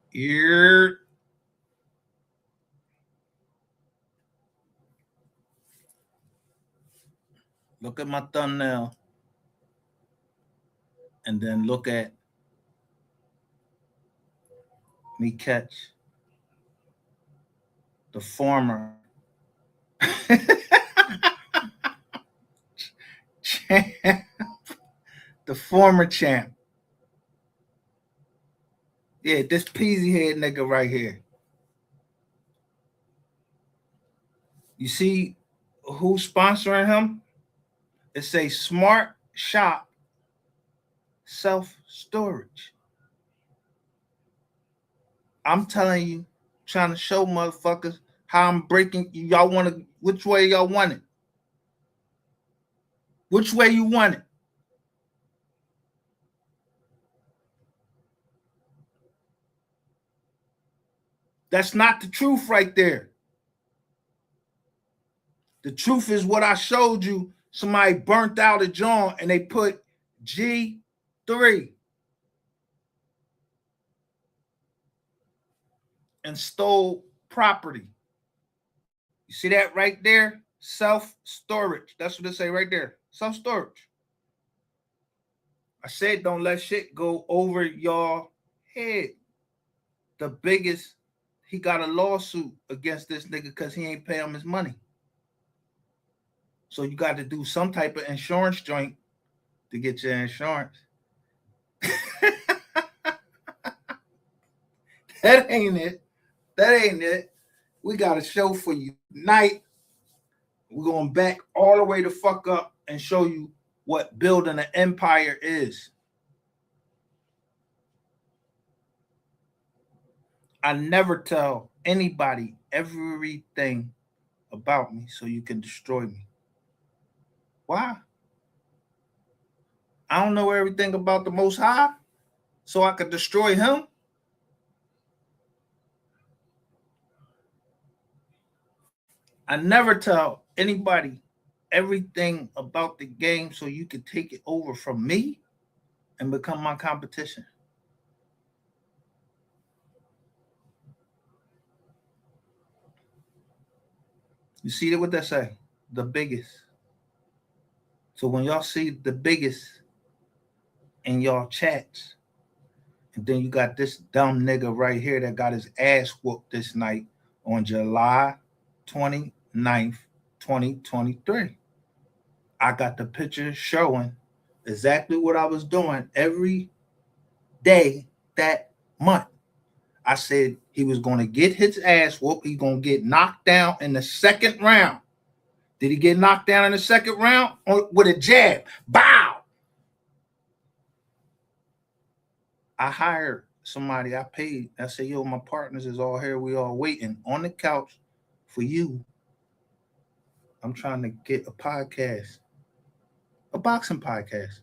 Here. Look at my thumbnail and then look at me catch the former champ, the former champ. Yeah, this peasy head nigga right here. You see who's sponsoring him? It's a smart shop self-storage. I'm telling you, trying to show motherfuckers how I'm breaking. Y'all want to, which way y'all want it? Which way you want it? That's not the truth right there. The truth is what I showed you. Somebody burnt out a joint and they put G3 and stole property. You see that right there? Self-storage. That's what they say right there. Self-storage. I said don't let shit go over your head. The biggest, he got a lawsuit against this nigga because he ain't pay him his money. So you got to do some type of insurance joint to get your insurance. That ain't it. That ain't it. We got a show for you tonight. We're going to back all the way the fuck up and show you what building an empire is. I never tell anybody everything about me so you can destroy me. Why? I don't know everything about the Most High so I could destroy him. I never tell anybody everything about the game so you can take it over from me and become my competition. You see what they say? The biggest. So when y'all see the biggest in y'all chats, and then you got this dumb nigga right here that got his ass whooped this night on July 29th, 2023. I got the picture showing exactly what I was doing every day that month. I said he was going to get his ass whooped. He's going to get knocked down in the second round. Did he get knocked down in the second round? Or with a jab? Bow! I hired somebody, I paid. I said, yo, my partners is all here. We all waiting on the couch for you. I'm trying to get a podcast, a boxing podcast.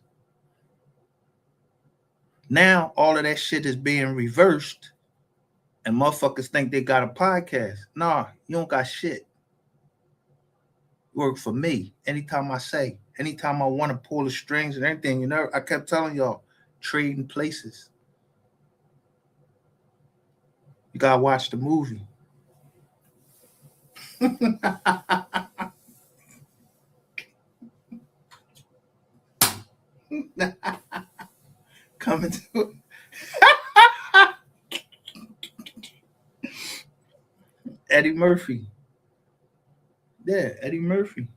Now all of that shit is being reversed and motherfuckers think they got a podcast. Nah, you don't got shit. Work for me. Anytime I say, anytime I want to pull the strings and everything, you know, I kept telling y'all, trading places. You gotta watch the movie. Coming to Eddie Murphy. Yeah, Eddie Murphy.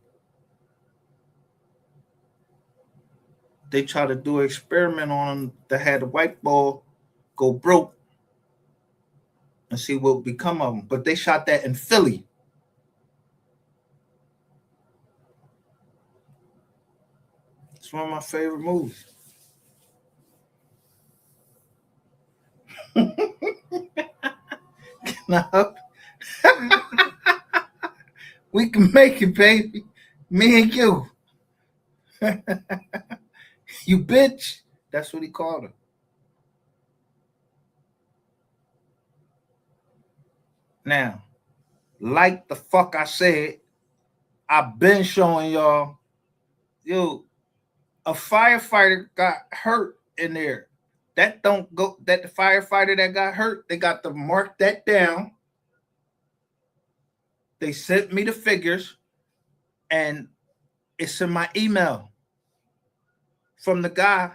They try to do an experiment on him that had the white ball go broke and see what become of him. But they shot that in Philly. It's one of my favorite movies. Now, we can make it, baby. Me and you. You bitch. That's what he called her. Now, like the fuck I said, I've been showing y'all, yo, a firefighter got hurt in there. That don't go, that the firefighter that got hurt, they got to mark that down. They sent me the figures, and it's in my email from the guy,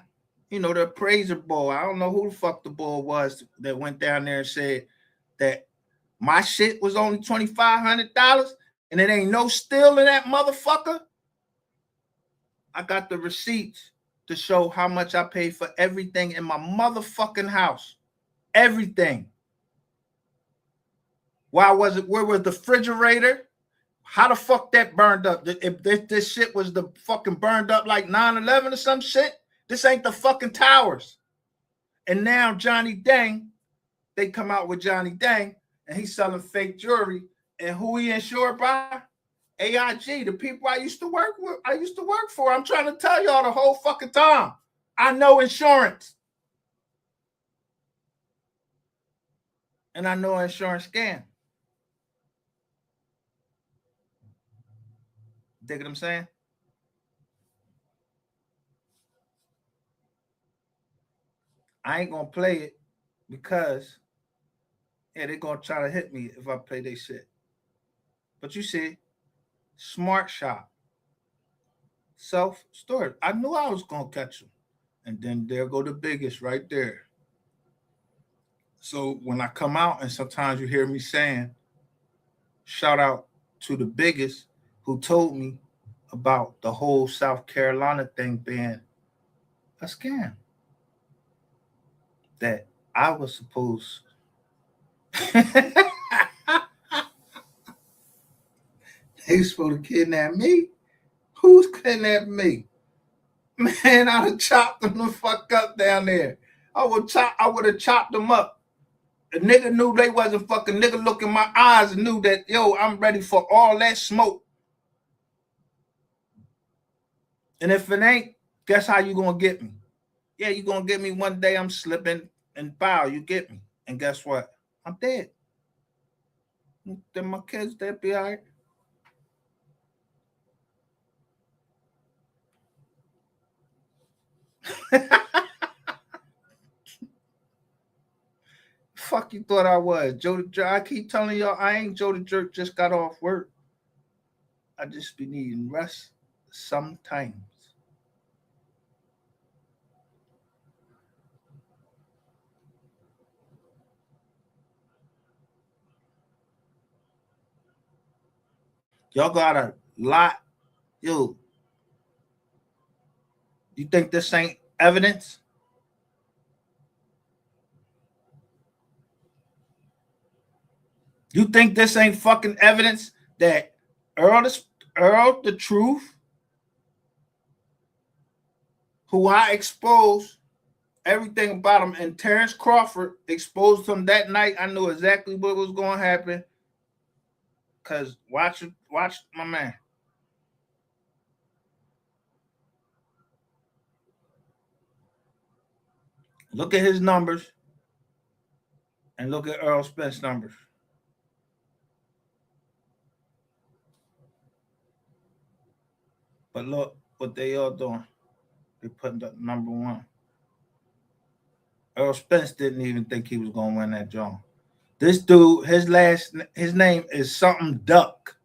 the appraiser boy. I don't know who the fuck the boy was that went down there and said that my shit was only $2,500 and it ain't no steel in that motherfucker. I got the receipts to show how much I paid for everything in my motherfucking house. Everything. Why was it? Where was the refrigerator? How the fuck that burned up? If this shit was the fucking burned up like 9/11 or some shit, this ain't the fucking towers. And now Johnny Dang, they come out with Johnny Dang, and he's selling fake jewelry. And who he insured by? AIG, the people I used to work with, I used to work for. I'm trying to tell y'all the whole fucking time. I know insurance. And I know insurance scam. Dig what I'm saying? I ain't gonna play it because they're gonna try to hit me if I play their shit. But you see, Smart Shop, self-storage. I knew I was gonna catch them. And then there go the biggest right there. So when I come out, and sometimes you hear me saying, shout out to the biggest who told me about the whole South Carolina thing being a scam. That I was supposed they were supposed to kidnap me. Who's kidnapping me? Man, I'd have chopped them the fuck up down there. I would have chopped them up. The nigga knew they wasn't fucking. Nigga look in my eyes and knew that, yo, I'm ready for all that smoke. And if it ain't, guess how you gonna get me? Yeah, you gonna get me one day. I'm slipping and bow. You get me, and guess what? I'm dead. Then my kids, they'll be all right. Fuck you thought I was? Joe the Jerk. I keep telling y'all I ain't Joe the Jerk, just got off work. I just be needing rest sometimes. Y'all got a lot. Yo, you think this ain't evidence? You think this ain't fucking evidence that Earl the Truth, who I exposed everything about him, and Terrence Crawford exposed him that night. I knew exactly what was going to happen. Cause watch my man. Look at his numbers and look at Earl Spence numbers. But look what they all doing. They putting up number one. Earl Spence didn't even think he was gonna win that joint. This dude, his name is something Duck.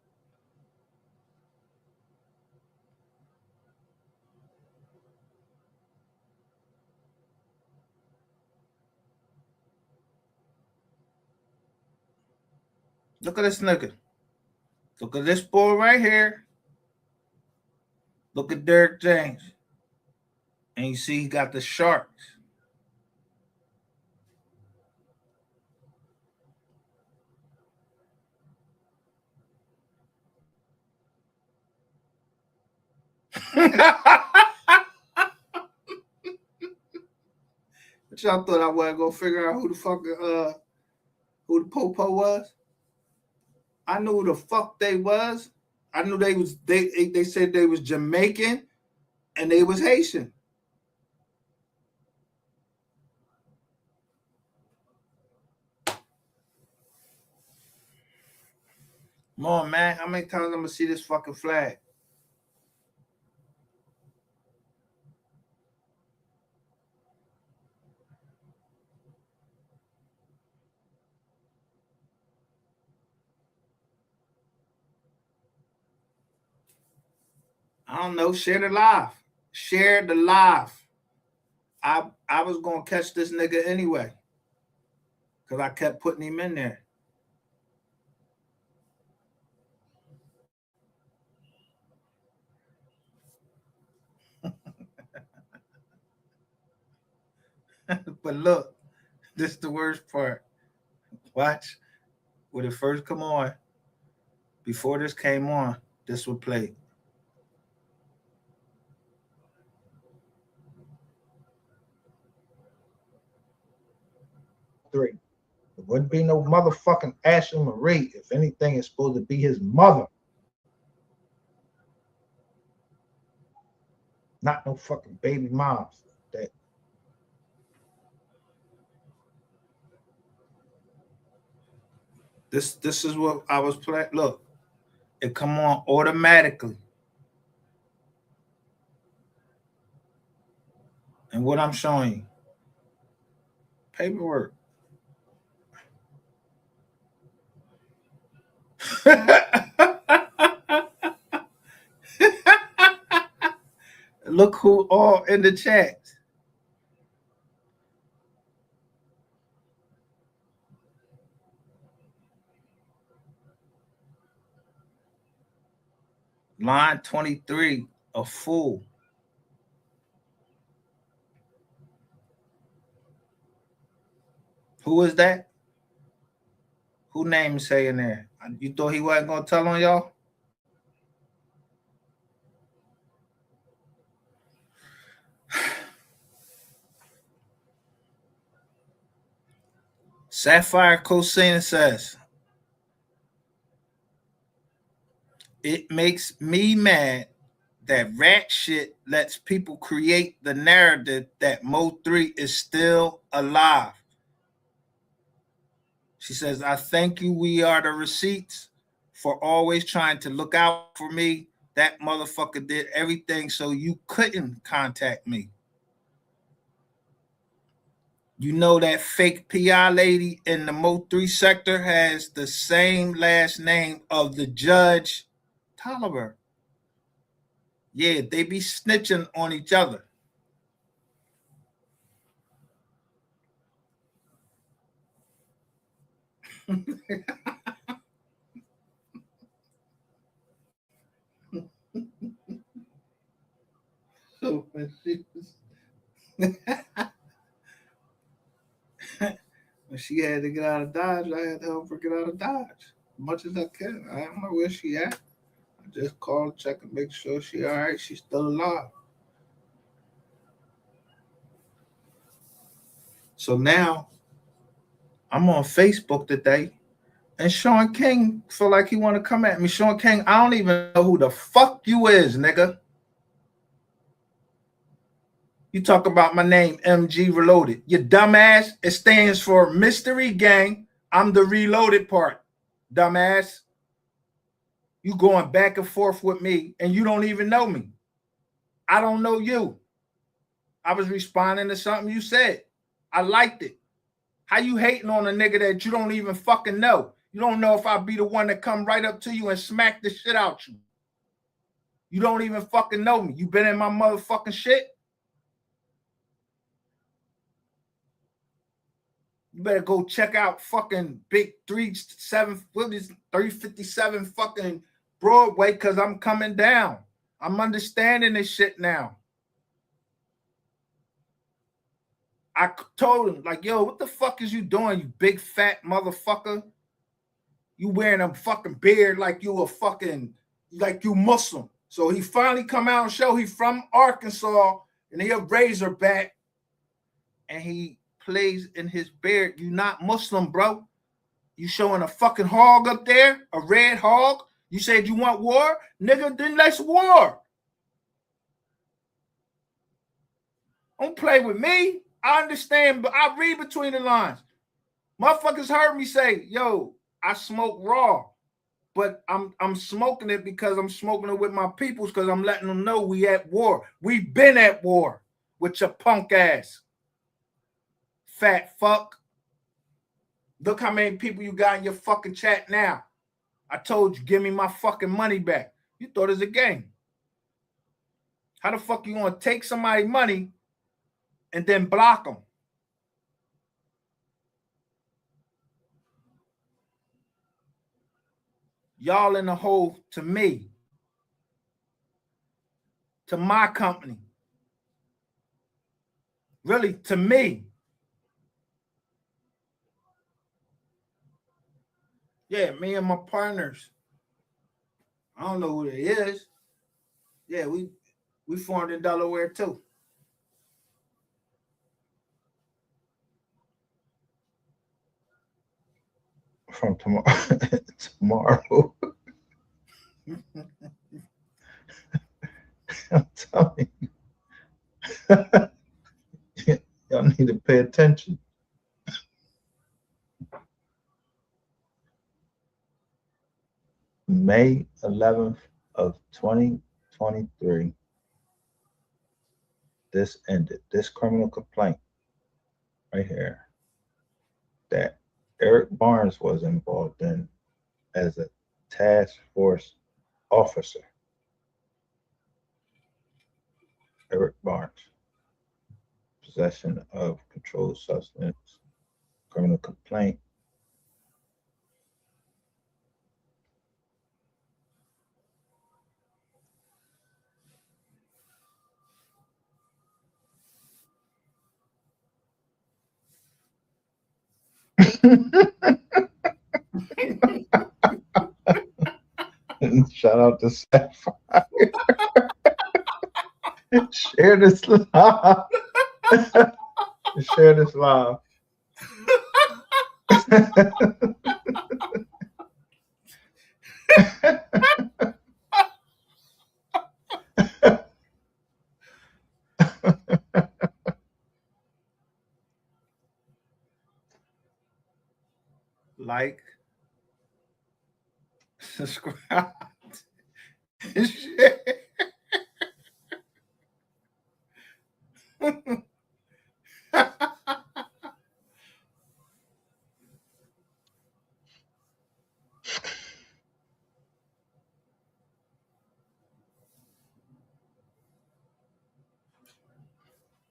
Look at this nigga. Look at this boy right here. Look at Derrick James. And you see he got the Sharks. But y'all thought I wasn't gonna figure out who the fuck who the popo was? I knew who the fuck they was. I knew they said they was Jamaican and they was Haitian. Come on, man. How many times I'm gonna see this fucking flag? I don't know. Share the live. Share the live. I was gonna catch this nigga anyway, cause I kept putting him in there. But look, this is the worst part. Watch when it first come on. Before this came on, this would play. Three. It wouldn't be no motherfucking Ashley Marie. If anything, it's supposed to be his mother. Not no fucking baby moms. That This is what I was playing. Look, it come on automatically. And what I'm showing you, paperwork. Look who all in the chat. Line 23, a fool. Who is that? Who name is saying there? You thought he wasn't gonna tell on y'all? Sapphire Cosina says, it makes me mad that rat shit lets people create the narrative that MO3 is still alive. She says, I thank you, we are the receipts, for always trying to look out for me. That motherfucker did everything so you couldn't contact me. You know that fake PI lady in the MO3 sector has the same last name of the judge, Tolliver. Yeah, they be snitching on each other. So when she had to get out of Dodge, I had to help her get out of Dodge as much as I can. I don't know where she at. I just called, check and make sure she all right. She's still alive. So now I'm on Facebook today, and Sean King feel like he want to come at me. Sean King, I don't even know who the fuck you is, nigga. You talk about my name, MG Reloaded. You dumbass. It stands for Mystery Gang. I'm the reloaded part, dumbass. You going back and forth with me, and you don't even know me. I don't know you. I was responding to something you said. I liked it. How you hating on a nigga that you don't even fucking know? You don't know if I'll be the one that come right up to you and smack the shit out you. You don't even fucking know me. You been in my motherfucking shit? You better go check out fucking big 357 fucking Broadway, because I'm coming down. I'm understanding this shit now. I told him, like, yo, what the fuck is you doing, you big fat motherfucker? You wearing a fucking beard like you a fucking, like you Muslim. So he finally come out and show he from Arkansas, and he a Razorback, and he plays in his beard. You not Muslim, bro. You showing a fucking hog up there, a red hog. You said you want war? Nigga, then let's war. Don't play with me. I understand, but I read between the lines. Motherfuckers heard me say, yo, I smoke raw, but I'm smoking it because I'm smoking it with my peoples, because I'm letting them know we at war. We been at war with your punk ass. Fat fuck. Look how many people you got in your fucking chat now. I told you, give me my fucking money back. You thought it was a game. How the fuck you gonna take somebody's money and then block them? Y'all in the hole to me, to my company, really to me. Yeah, me and my partners. I don't know who it is. Yeah, we formed in Delaware too. From tomorrow. Tomorrow. I'm telling you. Y'all need to pay attention. May 11th of 2023. This ended. This criminal complaint right here that Eric Barnes was involved in as a task force officer. Eric Barnes, possession of controlled substance, criminal complaint. Shout out to Sapphire. Share this live. Share this live. Like, subscribe, share.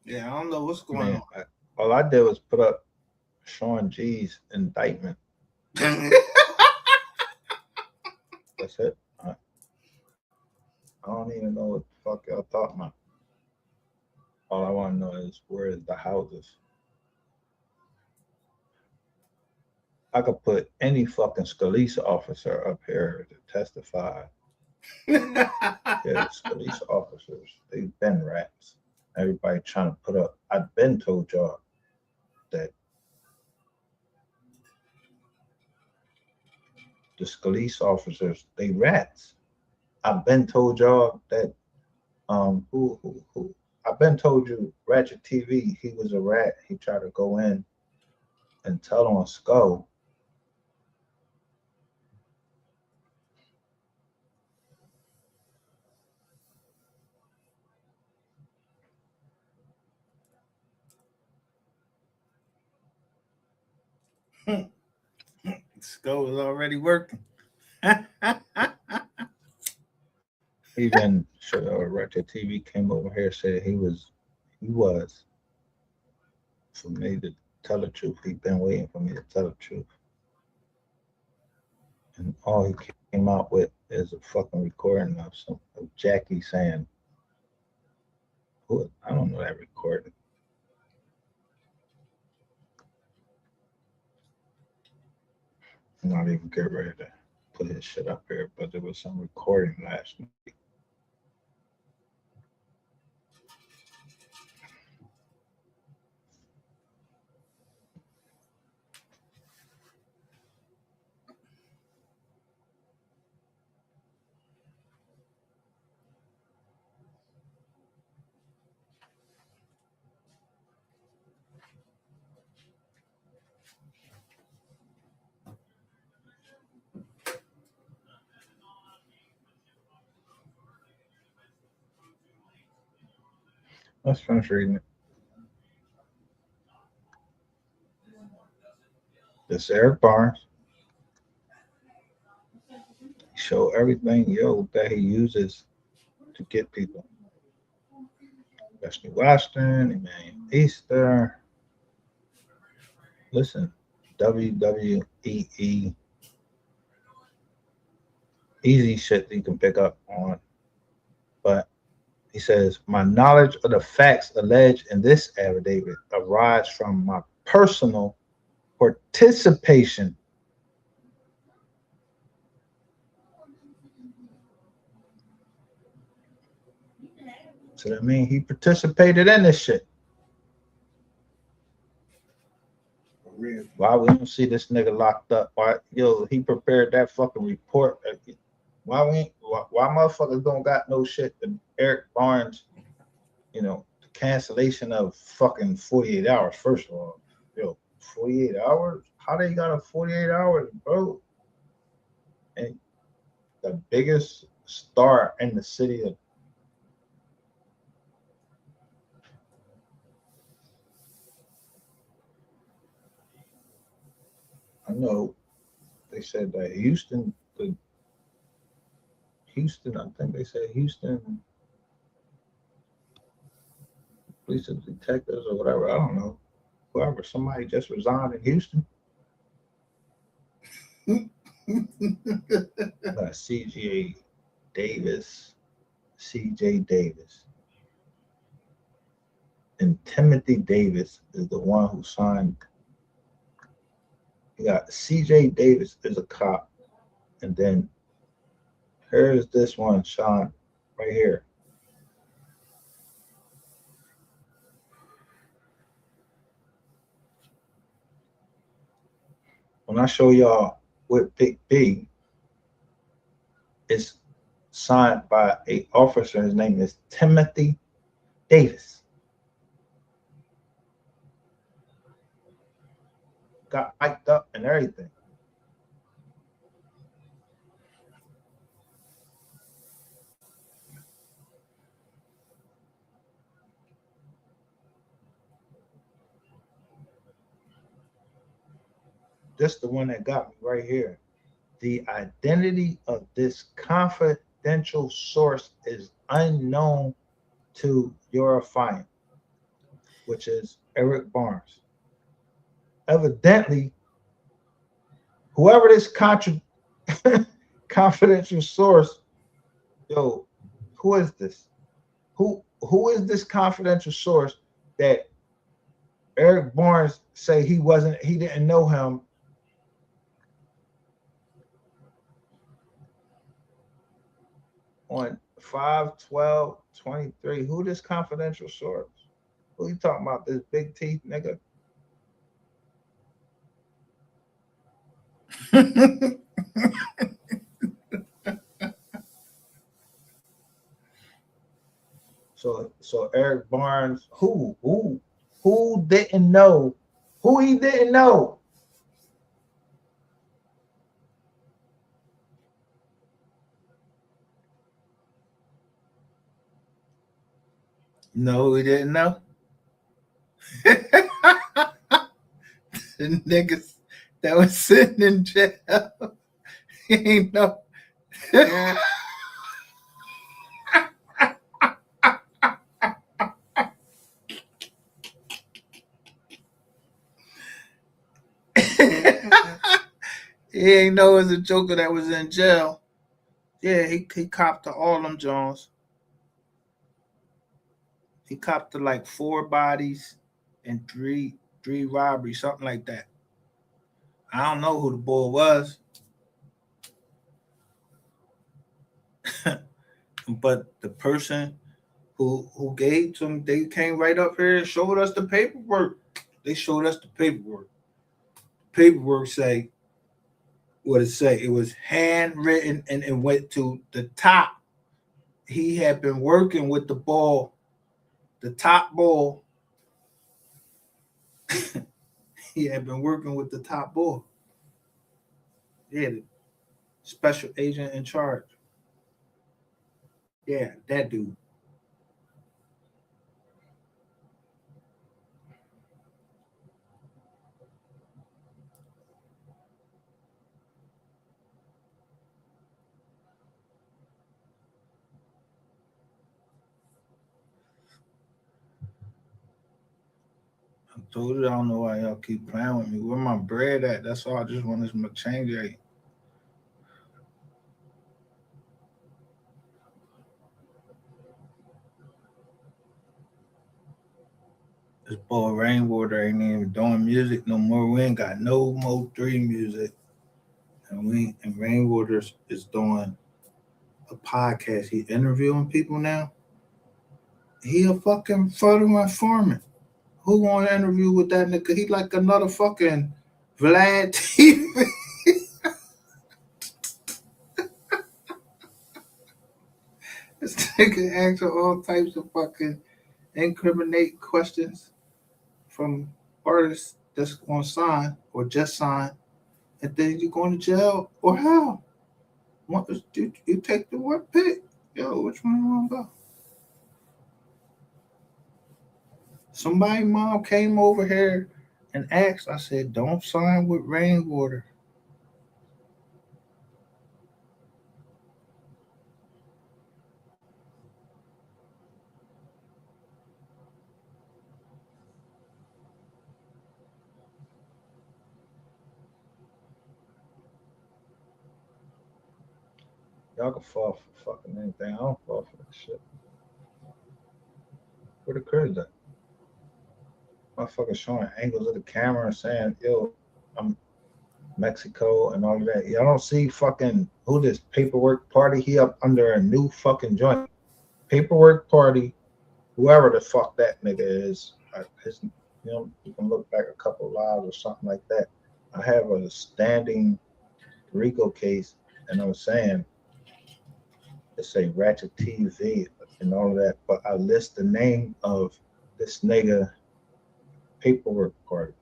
Yeah, I don't know what's going on. All I did was put up Sean G's indictment. That's it. I don't even know what the fuck y'all talking about. All I want to know is where is the houses. I could put any fucking Scalise officer up here to testify. Yeah, Scalise officers, they've been rats. Everybody trying to put up. I've been told y'all that the Scalise officers, they rats. I've been told y'all that who I've been told you Ratchet TV, he was a rat. He tried to go in and tell on Skull. Skull is already working. Even Ratchet TV came over here, said he was for me to tell the truth. He'd been waiting for me to tell the truth. And all he came out with is a fucking recording of Jackie saying, I don't know that recording. I'm not even get ready to put his shit up here, but there was some recording last week. Let's finish reading it. This Eric Barnes. Show everything, that he uses to get people. Western Western, Emmanuel Easter. Listen, WWE, easy shit that you can pick up on. But he says, my knowledge of the facts alleged in this affidavit arise from my personal participation. So that means he participated in this shit. Why we don't see this nigga locked up? Why, yo, he prepared that fucking report. Why motherfuckers don't got no shit? And Eric Barnes, the cancellation of fucking 48 hours. First of all, yo, 48 hours? How they got a 48 hours, bro? And the biggest star in the city of I know they said that Houston, I think they said Houston police and detectives or whatever. I don't know. Whoever, somebody just resigned in Houston. CJ Davis, CJ Davis. And Timothy Davis is the one who signed. You got CJ Davis is a cop. And then here's this one, Sean, right here. When I show y'all what Big B is signed by an officer, his name is Timothy Davis. Got mic'd up and everything. This is the one that got me right here. The identity of this confidential source is unknown to your affiant, which is Eric Barnes. Evidently, whoever this confidential source, yo, who is this? Who is this confidential source that Eric Barnes say he didn't know him? On 5/12/23, who this confidential source? Who you talking about? This big teeth nigga? So Eric Barnes, who didn't know? Who he didn't know? No, we didn't know. The niggas that was sitting in jail. He ain't know. He ain't know it was a joker that was in jail. Yeah, he copped to all them Jones. He copped to like 4 bodies and three robberies, something like that. I don't know who the boy was, but the person who gave to him, they came right up here and showed us the paperwork. They showed us the paperwork. Paperwork say what it say. It was handwritten and it went to the top. He had been working with the ball, the top ball. He had been working with the top ball. Yeah, the special agent in charge. Yeah, that dude. I told you I don't know why y'all keep playing with me. Where my bread at? That's all. I just want this my change rate. This boy Rainwater ain't even doing music no more. We ain't got no MO3 music. And Rainwater is doing a podcast. He interviewing people now. He a fucking photo informant. Who want to interview with that nigga? He like another fucking Vlad TV. This nigga answer all types of fucking incriminate questions from artists that's gonna sign or just sign, and then you going to jail or how? You take the what pick? Yo, which one you want to go? Somebody mom came over here and asked. I said, "Don't sign with Rainwater." Y'all can fall for fucking anything. I don't fall for that shit. Where the cribs at? Motherfucker showing angles of the camera and saying, yo, I'm Mexico and all of that. Y'all don't see fucking who this paperwork party? He up under a new fucking joint. Paperwork party, whoever the fuck that nigga is. You can look back a couple lives or something like that. I have a standing RICO case, and I was saying, let's say Ratchet TV and all of that, but I list the name of this nigga paperwork party.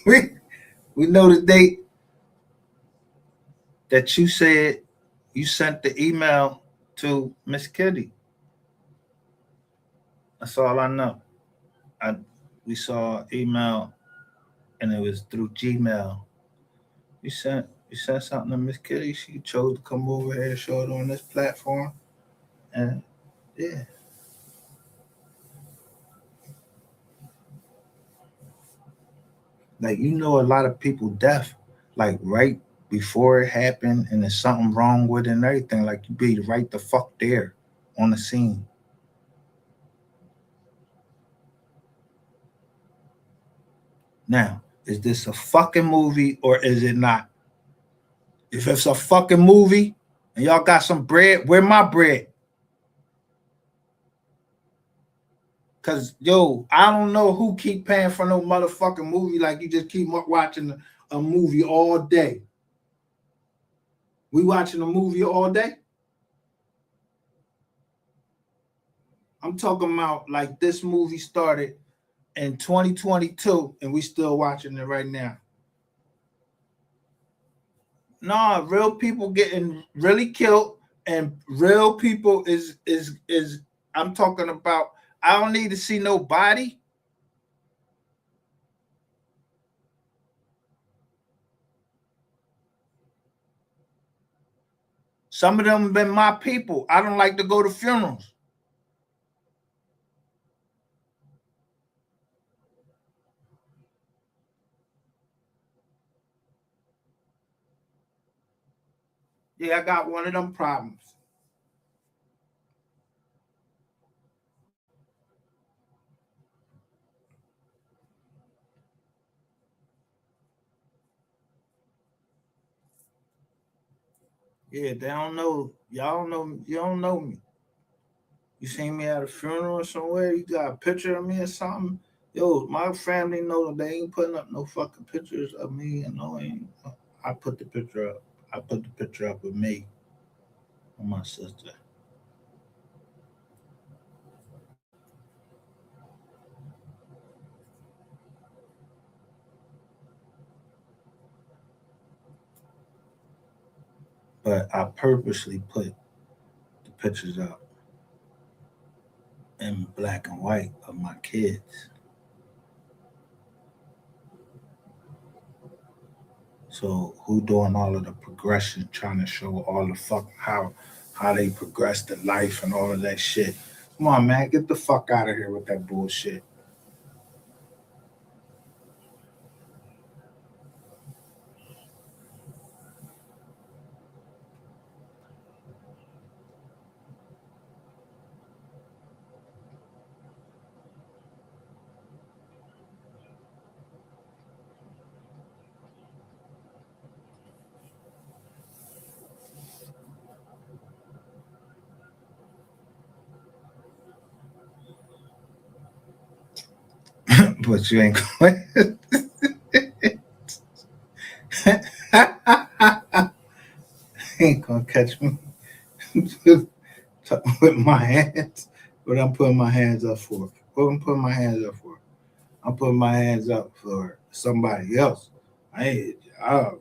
we we know the date that you said you sent the email to Miss Kitty. That's all I know. I We saw email and it was through Gmail. You sent something to Miss Kitty. She chose to come over here and show it on this platform. And yeah. Like a lot of people deaf, like right before it happened and there's something wrong with it and everything. Like you be right the fuck there on the scene. Now, is this a fucking movie or is it not? If it's a fucking movie and y'all got some bread, where my bread? Cause yo, I don't know who keep paying for no motherfucking movie. Like you just keep watching a movie all day. We watching a movie all day. I'm talking about like this movie started in 2022 and we still watching it right now. Nah, real people getting really killed and real people is I'm talking about. I don't need to see no body. Some of them have been my people. I don't like to go to funerals. Yeah, I got one of them problems. Yeah, they don't know. Y'all don't know. You don't know me. You seen me at a funeral somewhere? You got a picture of me or something? Yo, my family know that they ain't putting up no fucking pictures of me and no ain't. I put the picture up. I put the picture up with me and my sister. But I purposely put the pictures up in black and white of my kids. So who doing all of the progression, trying to show all the fuck how they progressed in life and all of that shit. Come on, man, get the fuck out of here with that bullshit. But you ain't going. Ain't gonna catch me with my hands. What I'm putting my hands up for? What I'm putting my hands up for? I'm putting my hands up for somebody else. I ain't. I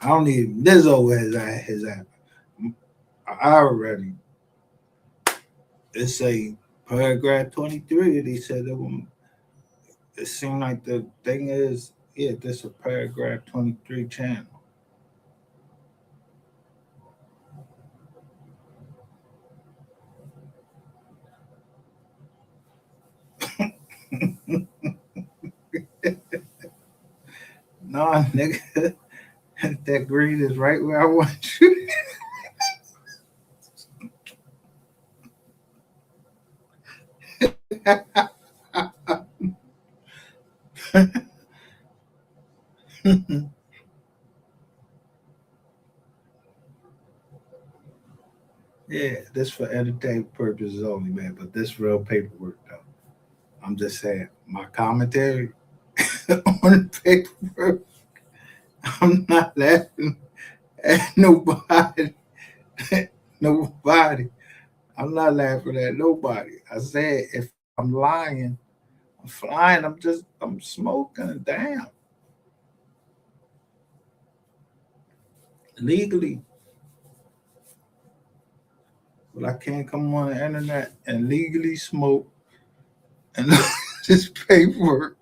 don't need Lizzo his ass. I already. It's a paragraph 23. They said it seemed like the thing is, yeah, this is a paragraph 23 channel. No, nigga, that green is right where I want you. Yeah, this for entertainment purposes only, man. But this real paperwork, though. I'm just saying, my commentary on the paperwork. I'm not laughing at nobody. Nobody. I'm not laughing at nobody. I said if I'm lying, I'm flying. I'm smoking. Damn. Legally. But I can't come on the internet and legally smoke and this paperwork.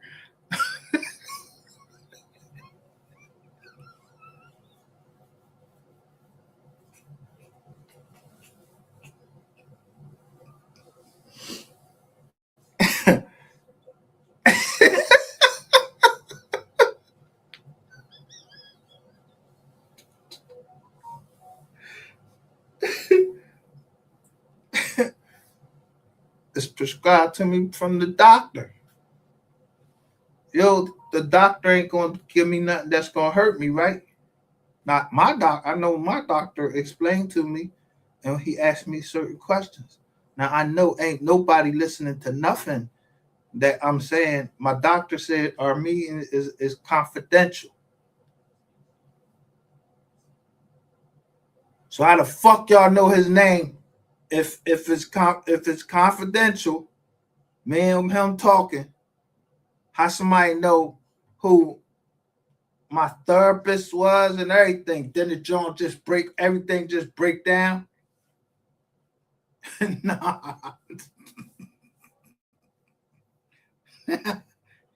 It's prescribed to me from the doctor. Yo, the doctor ain't gonna give me nothing that's gonna hurt me, right? Not my doc. I know my doctor explained to me, and he asked me certain questions. Now I know ain't nobody listening to nothing that I'm saying. My doctor said our meeting is confidential. So how the fuck y'all know his name if it's confidential? Me and him talking. How somebody know who my therapist was and everything? Then the joint just break everything just break down. Nah.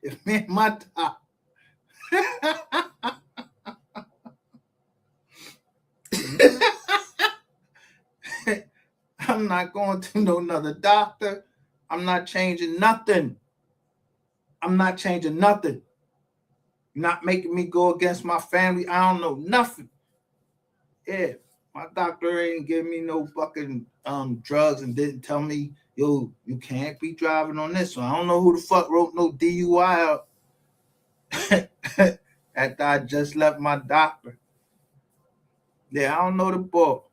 If me and my doc. I'm not going to no another doctor. I'm not changing nothing. I'm not changing nothing. You're not making me go against my family. I don't know nothing. Yeah, my doctor ain't giving me no fucking drugs and didn't tell me, yo, you can't be driving on this one. I don't know who the fuck wrote no DUI up after I just left my doctor. Yeah, I don't know the book.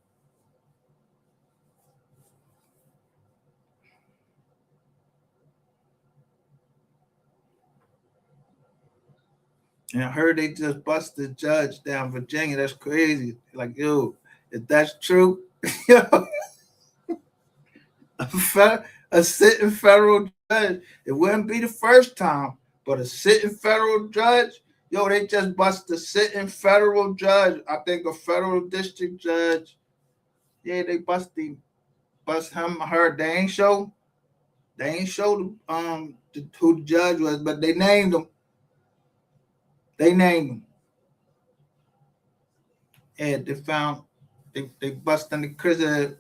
And I heard they just busted the judge down in Virginia. That's crazy. Like, yo, if that's true, yo, a sitting federal judge, it wouldn't be the first time, but a sitting federal judge, yo, they just busted a sitting federal judge. I think a federal district judge. Yeah, they bust him, her. They ain't show who the judge was, but they named him. They named him. And they found they bust in the prison.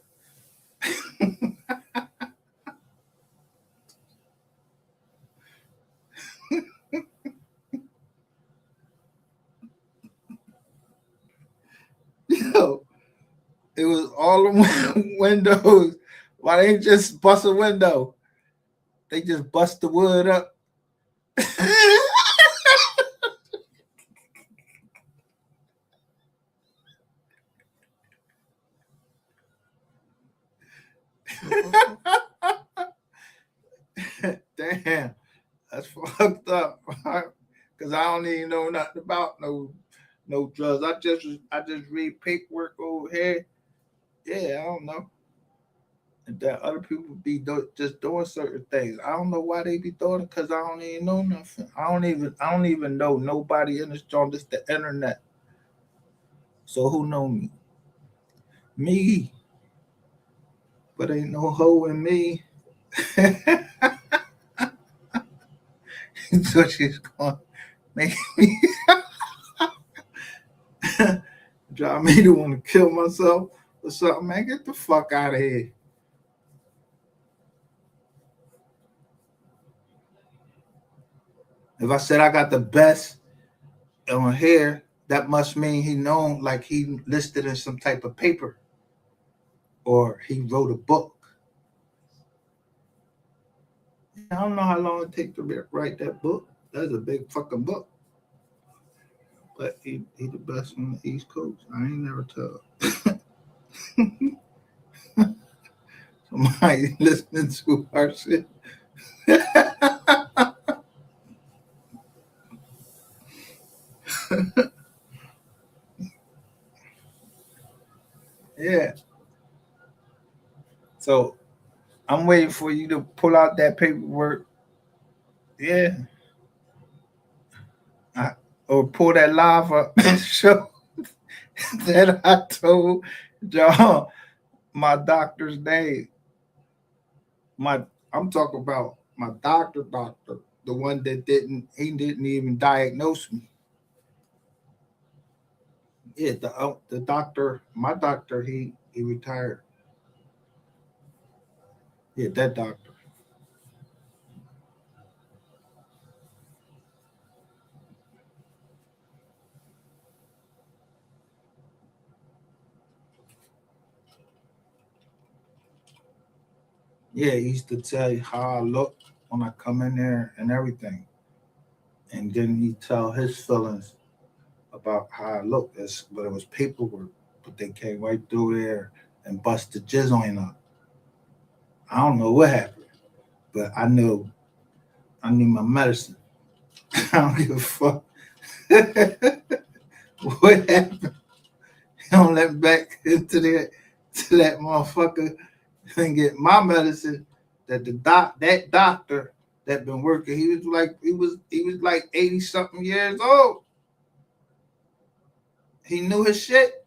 Yo, it was all the windows. Why they ain't just bust a window? They just bust the wood up. Damn, that's fucked up. Because I don't even know nothing about no drugs. I just read paperwork over here. Yeah, I don't know. And that other people be just doing certain things. I don't know why they be doing it because I don't even know nothing. I don't even know nobody in this joint. It's the internet. So who know me? Me, but ain't no hoe in me. So she's going to make me drive me to want to kill myself or something. Man, get the fuck out of here. If I said I got the best on here, that must mean he known, like he listed in some type of paper or he wrote a book. I don't know how long it takes to write that book. That's a big fucking book. But he the best on the East Coast. I ain't never tell. Somebody listening to our shit. Yeah. So I'm waiting for you to pull out that paperwork. Yeah. Or pull that live up and show that I told y'all my doctor's name. I'm talking about my doctor, the one that didn't even diagnose me. Yeah, the doctor, my doctor, he retired. Yeah, that doctor. Yeah, he used to tell you how I look when I come in there and everything, and then he tell his feelings about how I look. But it was paperwork, but they came right through there and busted jizz on him up. I don't know what happened, but I know I need my medicine. I don't give a fuck what happened. Don't let me back into that motherfucker and get my medicine. That that doctor that been working, he was like 80 something years old. He knew his shit,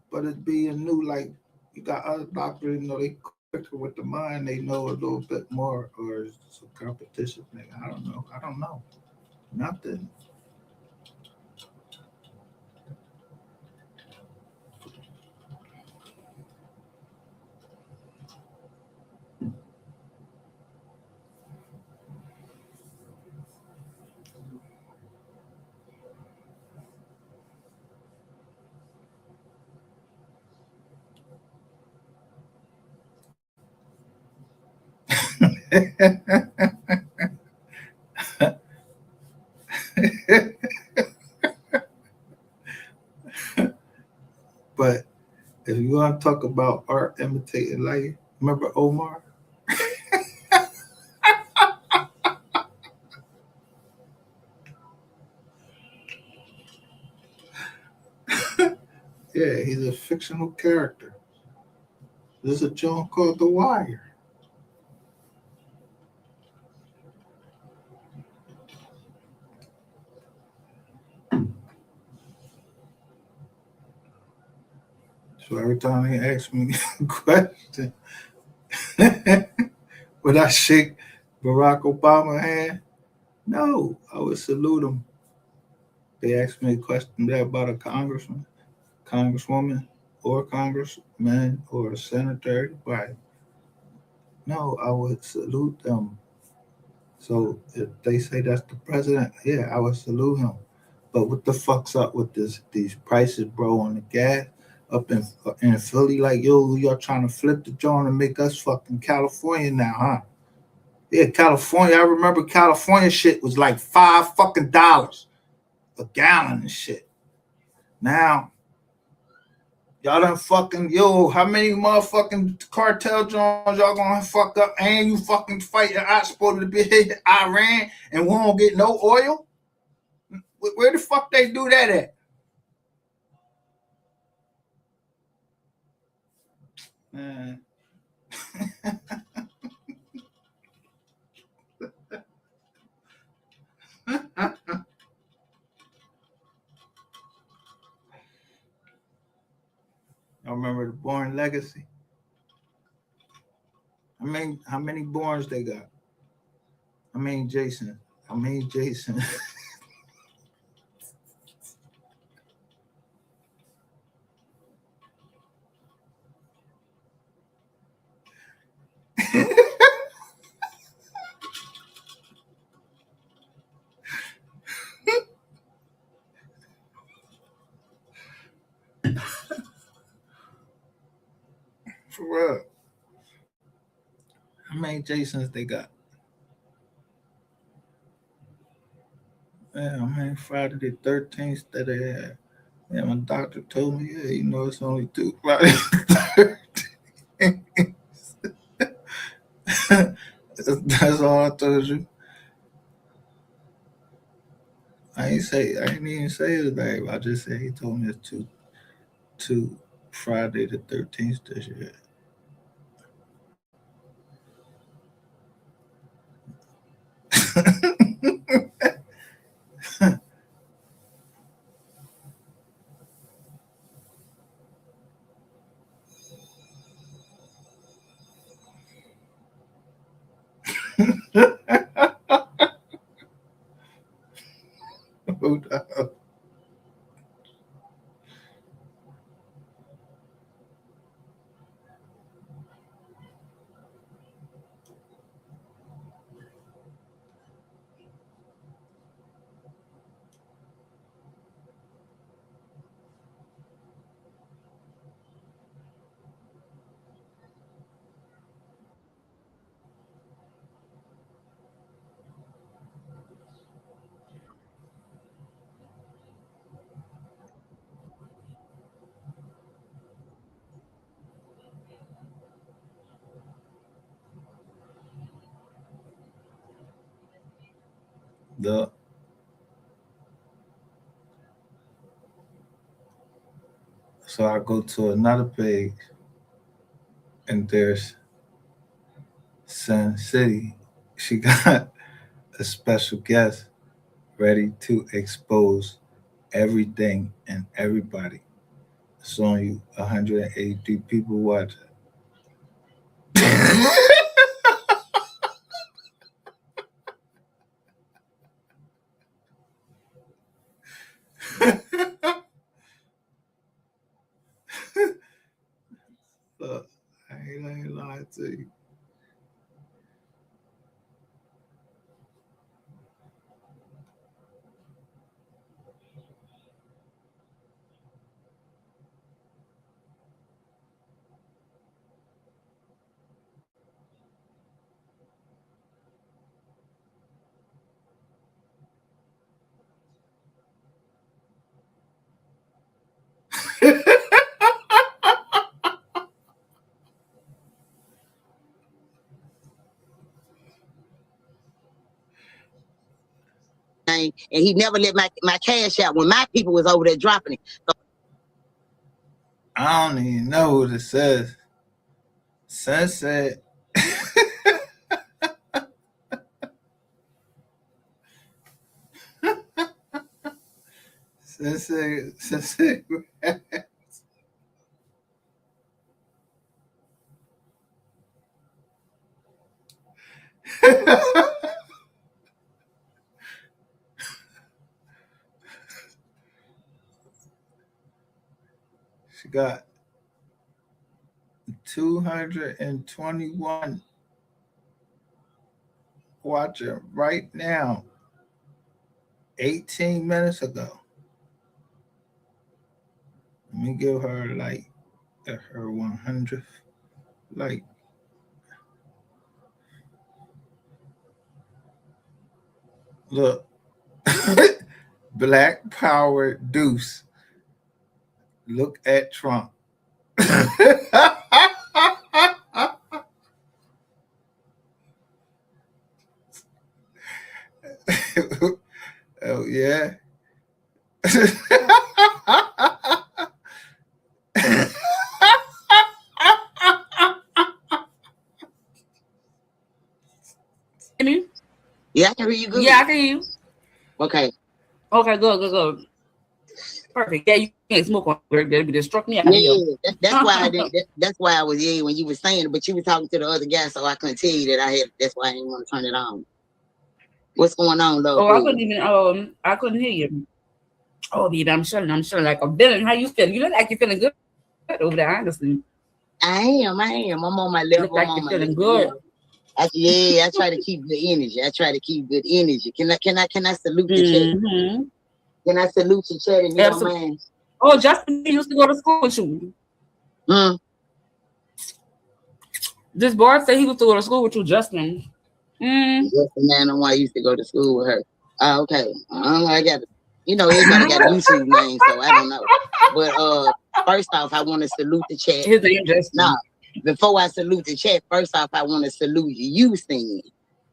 but it being new, like you got other doctors, they quicker with the mind, they know a little bit more, or it's a competition thing. I don't know. I don't know. Nothing. But if you want to talk about art imitating life, remember Omar? Yeah, he's a fictional character. There's a joint called The Wire. So every time he asks me a question, would I shake Barack Obama's hand? No, I would salute him They asked me a question there about a congressman, congresswoman, or congressman, or a senator, everybody. No, I would salute them. So if they say that's the president, yeah, I would salute him. But what the fuck's up with these prices, bro, on the gas up in Philly? Like, yo, y'all trying to flip the joint and make us fucking California now, huh? Yeah, California. I remember California shit was like $5 a gallon and shit. Now y'all done fucking yo. How many motherfucking cartel joints y'all gonna fuck up? And you fucking fighting? I supposed to be hitting Iran and we don't get no oil. Where the fuck they do that at? Man. I remember the Born Legacy. I mean, how many Borns they got? I mean, Jason. For real. How many Jasons they got? Yeah, I mean, Friday the 13th that they had. Yeah, my doctor told me, yeah, you know, it's only two Friday the 13th. That's all I told you. I ain't even say his name. I just said he told me it's two Friday the 13th this year. Hold up. The So I go to another page and there's Sun City. She got a special guest ready to expose everything and everybody. It's only 183 people watching. Look, I ain't lying to you. And he never let my cash out when my people was over there dropping it. So I don't even know what it says. Sunset. Sunset. She got 221 watching right now. 18 minutes ago. Let me give her like her 100th like. Look, Black Power Deuce. Look at Trump. Oh yeah. Me? Yeah, I can hear you good. Yeah, I can hear you. Okay. Okay, good. Perfect. Yeah, you can't smoke on there. That just struck me out Yeah, here. that's why I did. That's why I was when you were saying it, but you were talking to the other guy, so I couldn't tell you that I had. That's why I didn't want to turn it on. What's going on, though? Oh, I couldn't hear you. Oh, baby, I'm chilling like a villain. How you feeling? You look like you're feeling good over there, honestly. I am. I'm on my You look level. like I'm on you're my feeling level. good. I try to keep good energy. Can I salute the chat? Mm-hmm. Can I salute the chat if you don't mind? Oh, Justin used to go to school with you. This boy said he used to go to school with you, Justin. Yes, the man on why I used to go to school with her. Okay. I got everybody got a YouTube name, so I don't know. But first off, I want to salute the chat. His name Justin. Nah, before I salute the chat, first off, I want to salute you, Stan.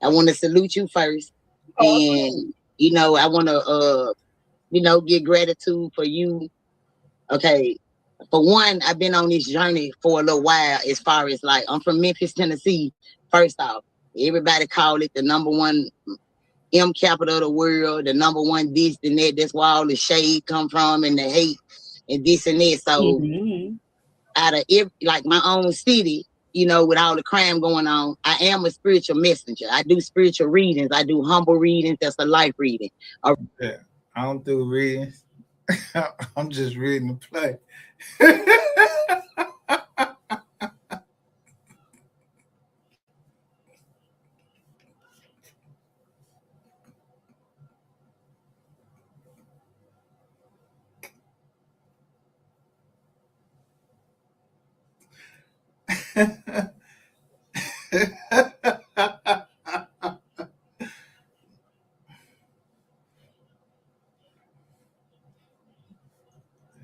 I want to salute you first. And I want to give gratitude for you. Okay. For one, I've been on this journey for a little while as far as like I'm from Memphis, Tennessee. First off, everybody call it the #1 M capital of the world, the #1 this and that. That's where all the shade come from and the hate and this and that. So out of like my own city, with all the crime going on, I am a spiritual messenger. I do spiritual readings. I do humble readings. That's a life reading. Yeah, I don't do readings. I'm just reading the play.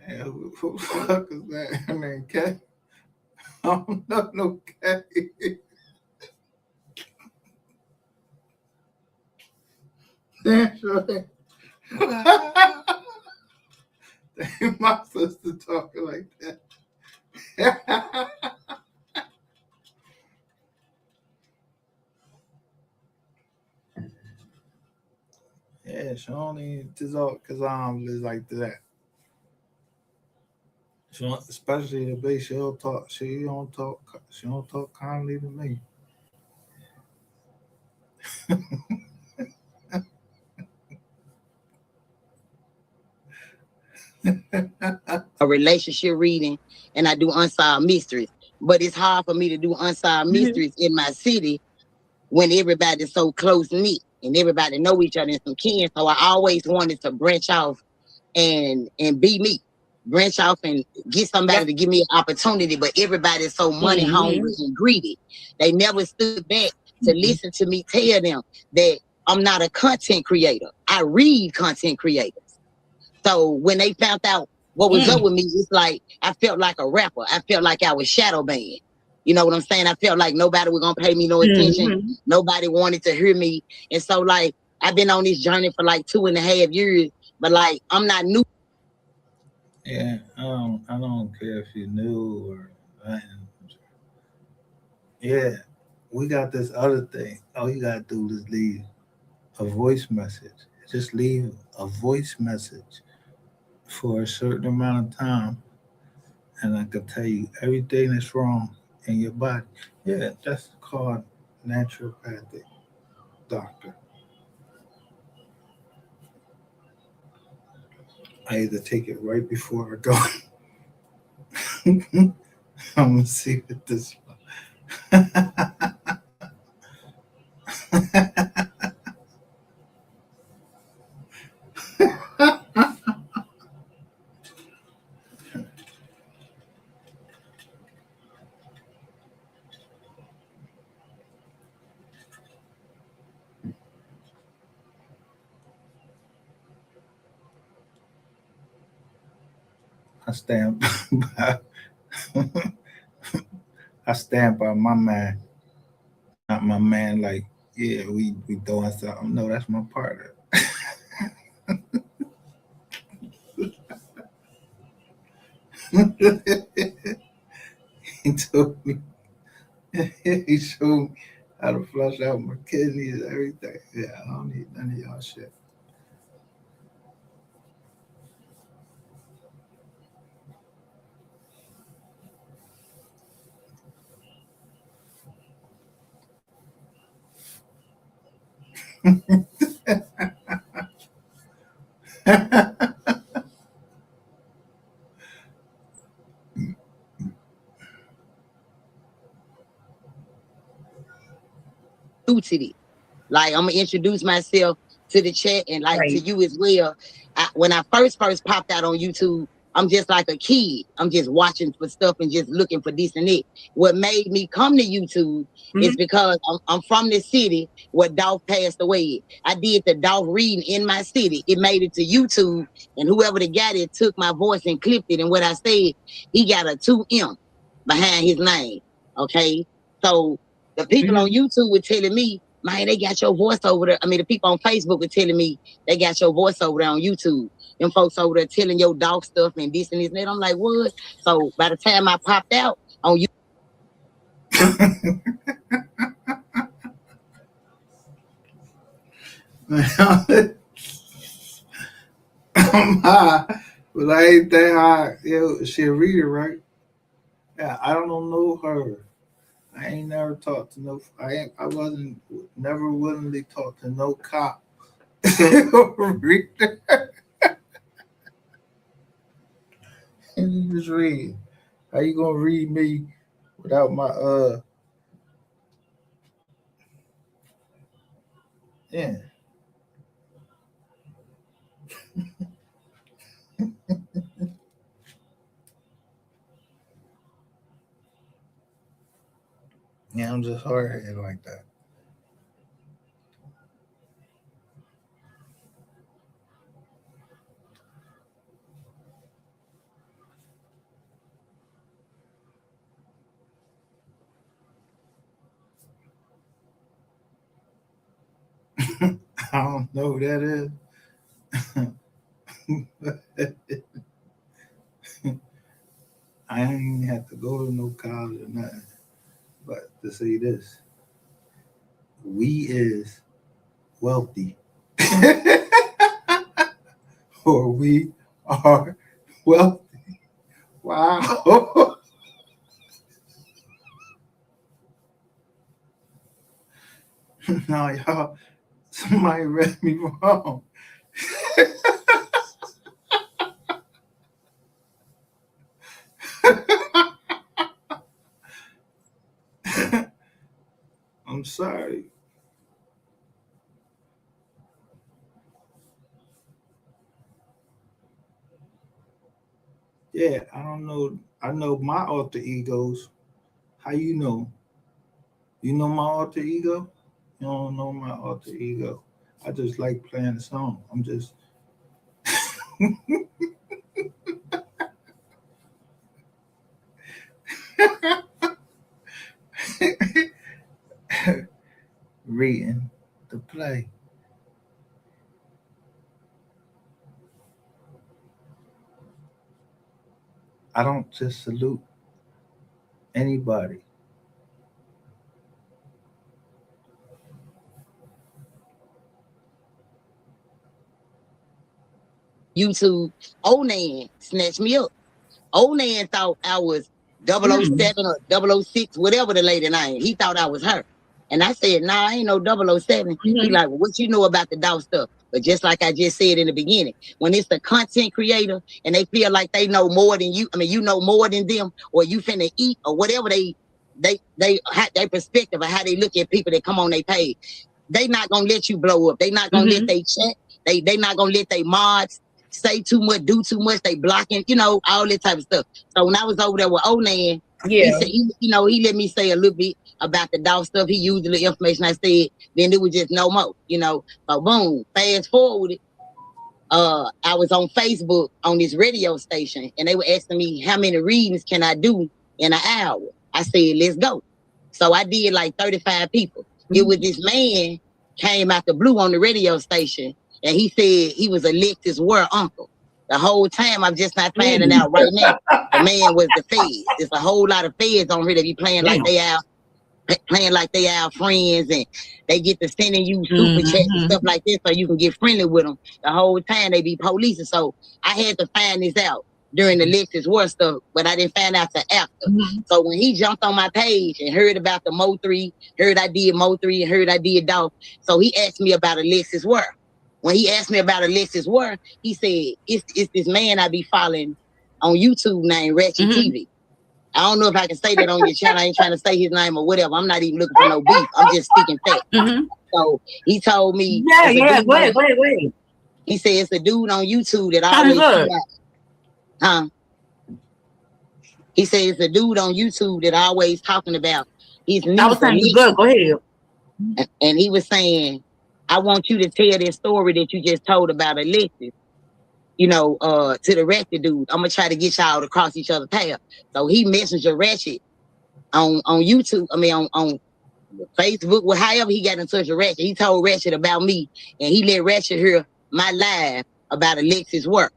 Yeah, who the fuck is that? Her name Kay? I don't know no Kay. That's right. My sister talking like that. Yeah, she only talk because I'm just like that. She don't, especially the bass, she don't talk. She don't talk. She don't talk kindly to me. A relationship reading, and I do unsolved mysteries. But it's hard for me to do unsolved mysteries in my city when everybody's so close knit and everybody know each other and some kin. So I always wanted to branch off and be me. Branch off and get somebody to give me an opportunity, but everybody's so money hungry and greedy. They never stood back to listen to me tell them that I'm not a content creator. I read content creators. So when they found out what was up with me, it's like I felt like a rapper. I felt like I was shadow banned. You know what I'm saying? I felt like nobody was gonna pay me no attention. Nobody wanted to hear me. And so like I've been on this journey for like 2.5 years, but like I'm not new. Yeah, I don't care if you knew or nothing. Yeah, we got this other thing. All you gotta do is leave a voice message. Just leave a voice message for a certain amount of time, and I can tell you everything that's wrong in your body. Yeah, that's called naturopathic doctor. I either take it right before I go. I'm gonna see what this. I stand by. I stand by my man, not my man. Like, yeah, we doing something. No, that's my partner. He told me. He showed me how to flush out my kidneys, everything. Yeah, I don't need none of y'all shit. To it. Like I'm gonna introduce myself to the chat and like to you as well. When I first popped out on YouTube, I'm just like a kid. I'm just watching for stuff and just looking for this and that. What made me come to YouTube is because I'm from the city where Dolph passed away. I did the Dolph reading in my city. It made it to YouTube, and whoever that got it took my voice and clipped it. And what I said, he got a 2M behind his name. Okay, so the people on YouTube were telling me, man, they got your voice over there. I mean, the people on Facebook were telling me they got your voice over there on YouTube. Them folks over there telling your dog stuff and this and this and that. I'm like, what? So by the time I popped out on YouTube, I'm high, but I ain't that high. Yeah, she a reader, right? Yeah, I don't know her. I ain't never talked to no. I wasn't never willingly talked to no cop. Reader. And you just read. How you gonna read me without my Yeah. Yeah, I'm just hard headed like that. I don't know who that is. I ain't even have to go to no college or nothing. But to say this, we is wealthy. Or we are wealthy. Wow. No, y'all, somebody read me wrong. I'm sorry. Yeah, I don't know. I know my alter egos. How you know? You know my alter ego? You don't know my alter ego. I just like playing the song. I'm just reading the play. I don't just salute anybody. Onan snatched me up. Onan thought I was 007 or 006, whatever the lady name. He thought I was her. And I said, nah, I ain't no 007. He like, well, what you know about the dog stuff? But just like I just said in the beginning, when it's the content creator and they feel like they know more than you, I mean, you know more than them, or you finna eat, or whatever their perspective of how they look at people that come on their page, they not gonna let you blow up. They not gonna let they chat. They not gonna let they mods say too much, do too much. They blocking, you know, all that type of stuff. So when I was over there with Onan, he said, he let me say a little bit about the dog stuff. He used the information I said. Then it was just no more, you know. So boom, fast forward. I was on Facebook on this radio station, and they were asking me how many readings can I do in an hour. I said, let's go. So I did like 35 people. It was this man came out the blue on the radio station, and he said he was Alexis Ware uncle. The whole time I'm just not finding out right now. The man was the feds. There's a whole lot of feds on here that be playing like they are friends, and they get to sending you super chats and stuff like this so you can get friendly with them. The whole time they be policing. So I had to find this out during the Lexus War stuff, but I didn't find out till after. So when he jumped on my page and heard about the MO3, heard I did MO3 and heard I did DOF, so he asked me about Alexis Ware. When he asked me about Alexis Ware, he said, it's this man I be following on YouTube named Ratchet TV. I don't know if I can say that on your channel. I ain't trying to say his name or whatever. I'm not even looking for no beef. I'm just speaking facts. So he told me. Go ahead. He said it's a dude on YouTube that always come out. He said it's a dude on YouTube that always talking about his niece. I was saying good. Go ahead. And he was saying, I want you to tell this story that you just told about Alexis, you know, to the Ratchet dude. I'm gonna try to get y'all to cross each other's path. So he messaged Ratchet on YouTube. I mean on Facebook, well, however he got in touch with Ratchet. He told Ratchet about me, and he let Ratchet hear my live about Alexis' work.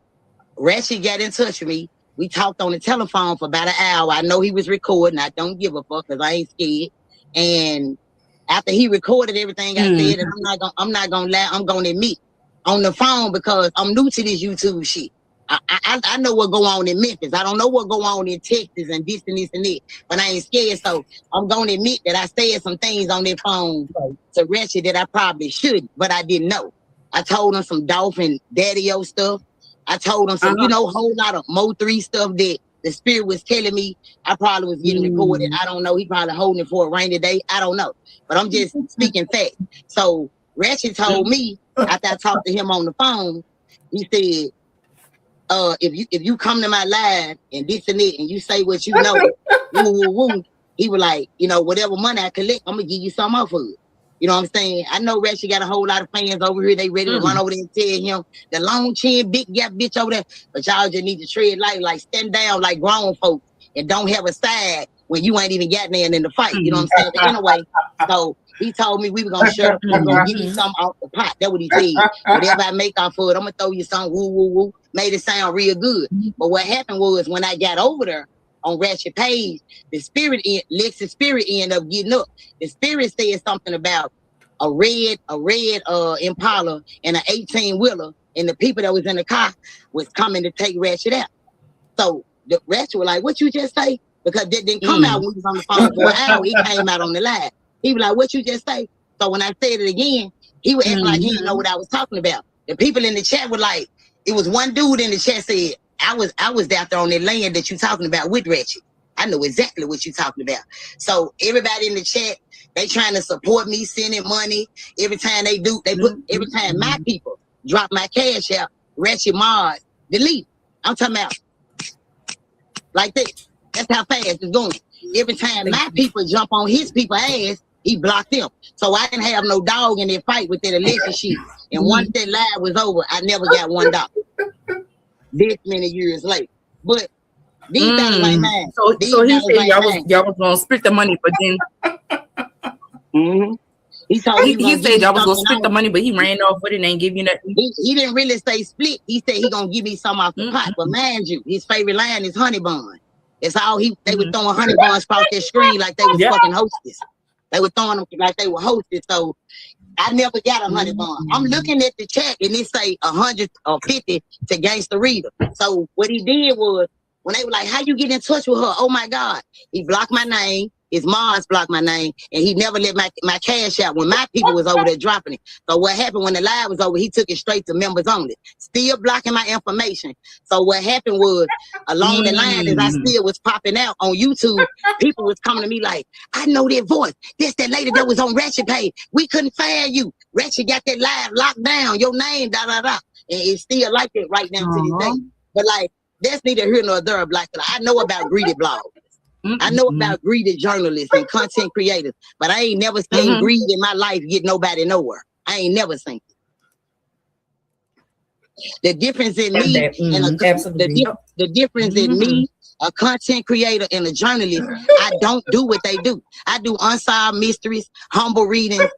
Ratchet got in touch with me. We talked on the telephone for about an hour. I know he was recording. I don't give a fuck because I ain't scared. And after he recorded everything I said, and I'm not gonna lie, I'm gonna admit on the phone, because I'm new to this YouTube shit. I know what go on in Memphis. I don't know what go on in Texas and this and this and that, but I ain't scared. So I'm gonna admit that I said some things on that phone to Ratchet that I probably shouldn't, but I didn't know. I told him some Dolphin Daddy-O stuff. I told him some, you know, whole lot of MO3 stuff that the spirit was telling me I probably was getting recorded. I don't know. He probably holding it for a rainy day. I don't know. But I'm just speaking facts. So Ratchet told me after I talked to him on the phone, he said, if you come to my live and this and that and you say what you know, he was like, you know, whatever money I collect, I'm gonna give you some off of it. You know what I'm saying? I know Ratchet got a whole lot of fans over here. They ready to run over there and tell him the long chin, big gap bitch over there. But y'all just need to tread light, like stand down like grown folks and don't have a side when you ain't even got there in the fight. You know what I'm saying? But anyway, so he told me we were gonna share, we were gonna give you something off the pot. That's what he said. Whatever I make off of it, I'm gonna throw you some woo woo woo. Made it sound real good. But what happened was when I got over there on Ratchet page, the spirit, Lex's spirit ended up getting up. The spirit said something about a red Impala and an 18-wheeler, and the people that was in the car was coming to take Ratchet out. So the Ratchet was like, "What you just say?" Because that didn't come out when he was on the phone for an hour. He came out on the live. He was like, "What you just say?" So when I said it again, he was acting like he didn't know what I was talking about. The people in the chat were like, it was one dude in the chat said, I was out there on that land that you talking about with Ratchet. I know exactly what you talking about. So everybody in the chat, they trying to support me, sending money. Every time they do, they put, every time my people drop my cash out, Ratchet mod, delete. I'm talking about like this. That's how fast it's going. Every time my people jump on his people ass, he blocked them. So I didn't have no dog in that fight with that election shit. And once that live was over, I never got one dog. This many years later. But these battles ain't mine. So he said y'all was gonna split the money, but then he said y'all was gonna split the money, but he ran off with it and ain't give you nothing. He didn't really say split. He said he gonna give me some off the pot. But mind you, his favorite line is honey bun. That's all they were throwing honey buns across their screen like they was fucking hostess. They were throwing them like they were hostess. So I never got a honey bun. I'm looking at the chat and it say 100 or 50 to Gangsta Reader. So what he did was when they were like, "How you get in touch with her?" Oh my God, he blocked my name. His mom's blocked my name, and he never let my cash out when my people was over there dropping it. So what happened when the live was over, he took it straight to members only, still blocking my information. So what happened was, along the line, as I still was popping out on YouTube, people was coming to me like, I know that voice. This that lady that was on Ratchet page. We couldn't find you. Ratchet got that live locked down. Your name, da da da. And it's still like that right now to this day. But like, that's neither here nor there. Like, I know about greedy blogs. I know about greedy journalists and content creators, but I ain't never seen greed in my life get nobody nowhere. I ain't never seen it. The difference in me and the difference in me, a content creator and a journalist, I don't do what they do. I do unsolved mysteries, humble readings,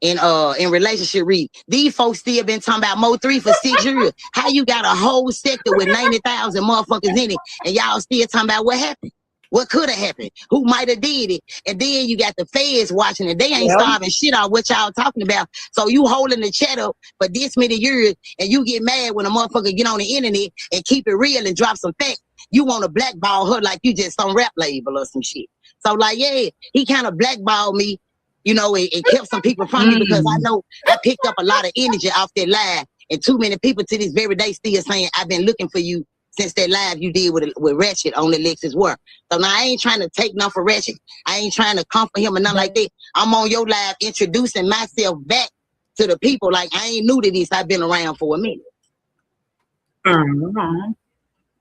and relationship read. These folks still been talking about MO3 for 6 years. How you got a whole sector with 90,000 motherfuckers in it, and y'all still talking about what happened? What could have happened? Who might have did it? And then you got the feds watching it. They ain't starving shit out what y'all talking about. So you holding the chat up for this many years, and you get mad when a motherfucker get on the internet and keep it real and drop some facts. You want to blackball her like you just some rap label or some shit. So like, yeah, he kind of blackballed me. You know, it kept some people from me because I know I picked up a lot of energy off that live, and too many people to this very day still saying, I've been looking for you since that live you did with Ratchet on the Lexus Work. So now I ain't trying to take nothing for Ratchet. I ain't trying to comfort him or nothing like that. I'm on your live introducing myself back to the people like I ain't new to this. I've been around for a minute.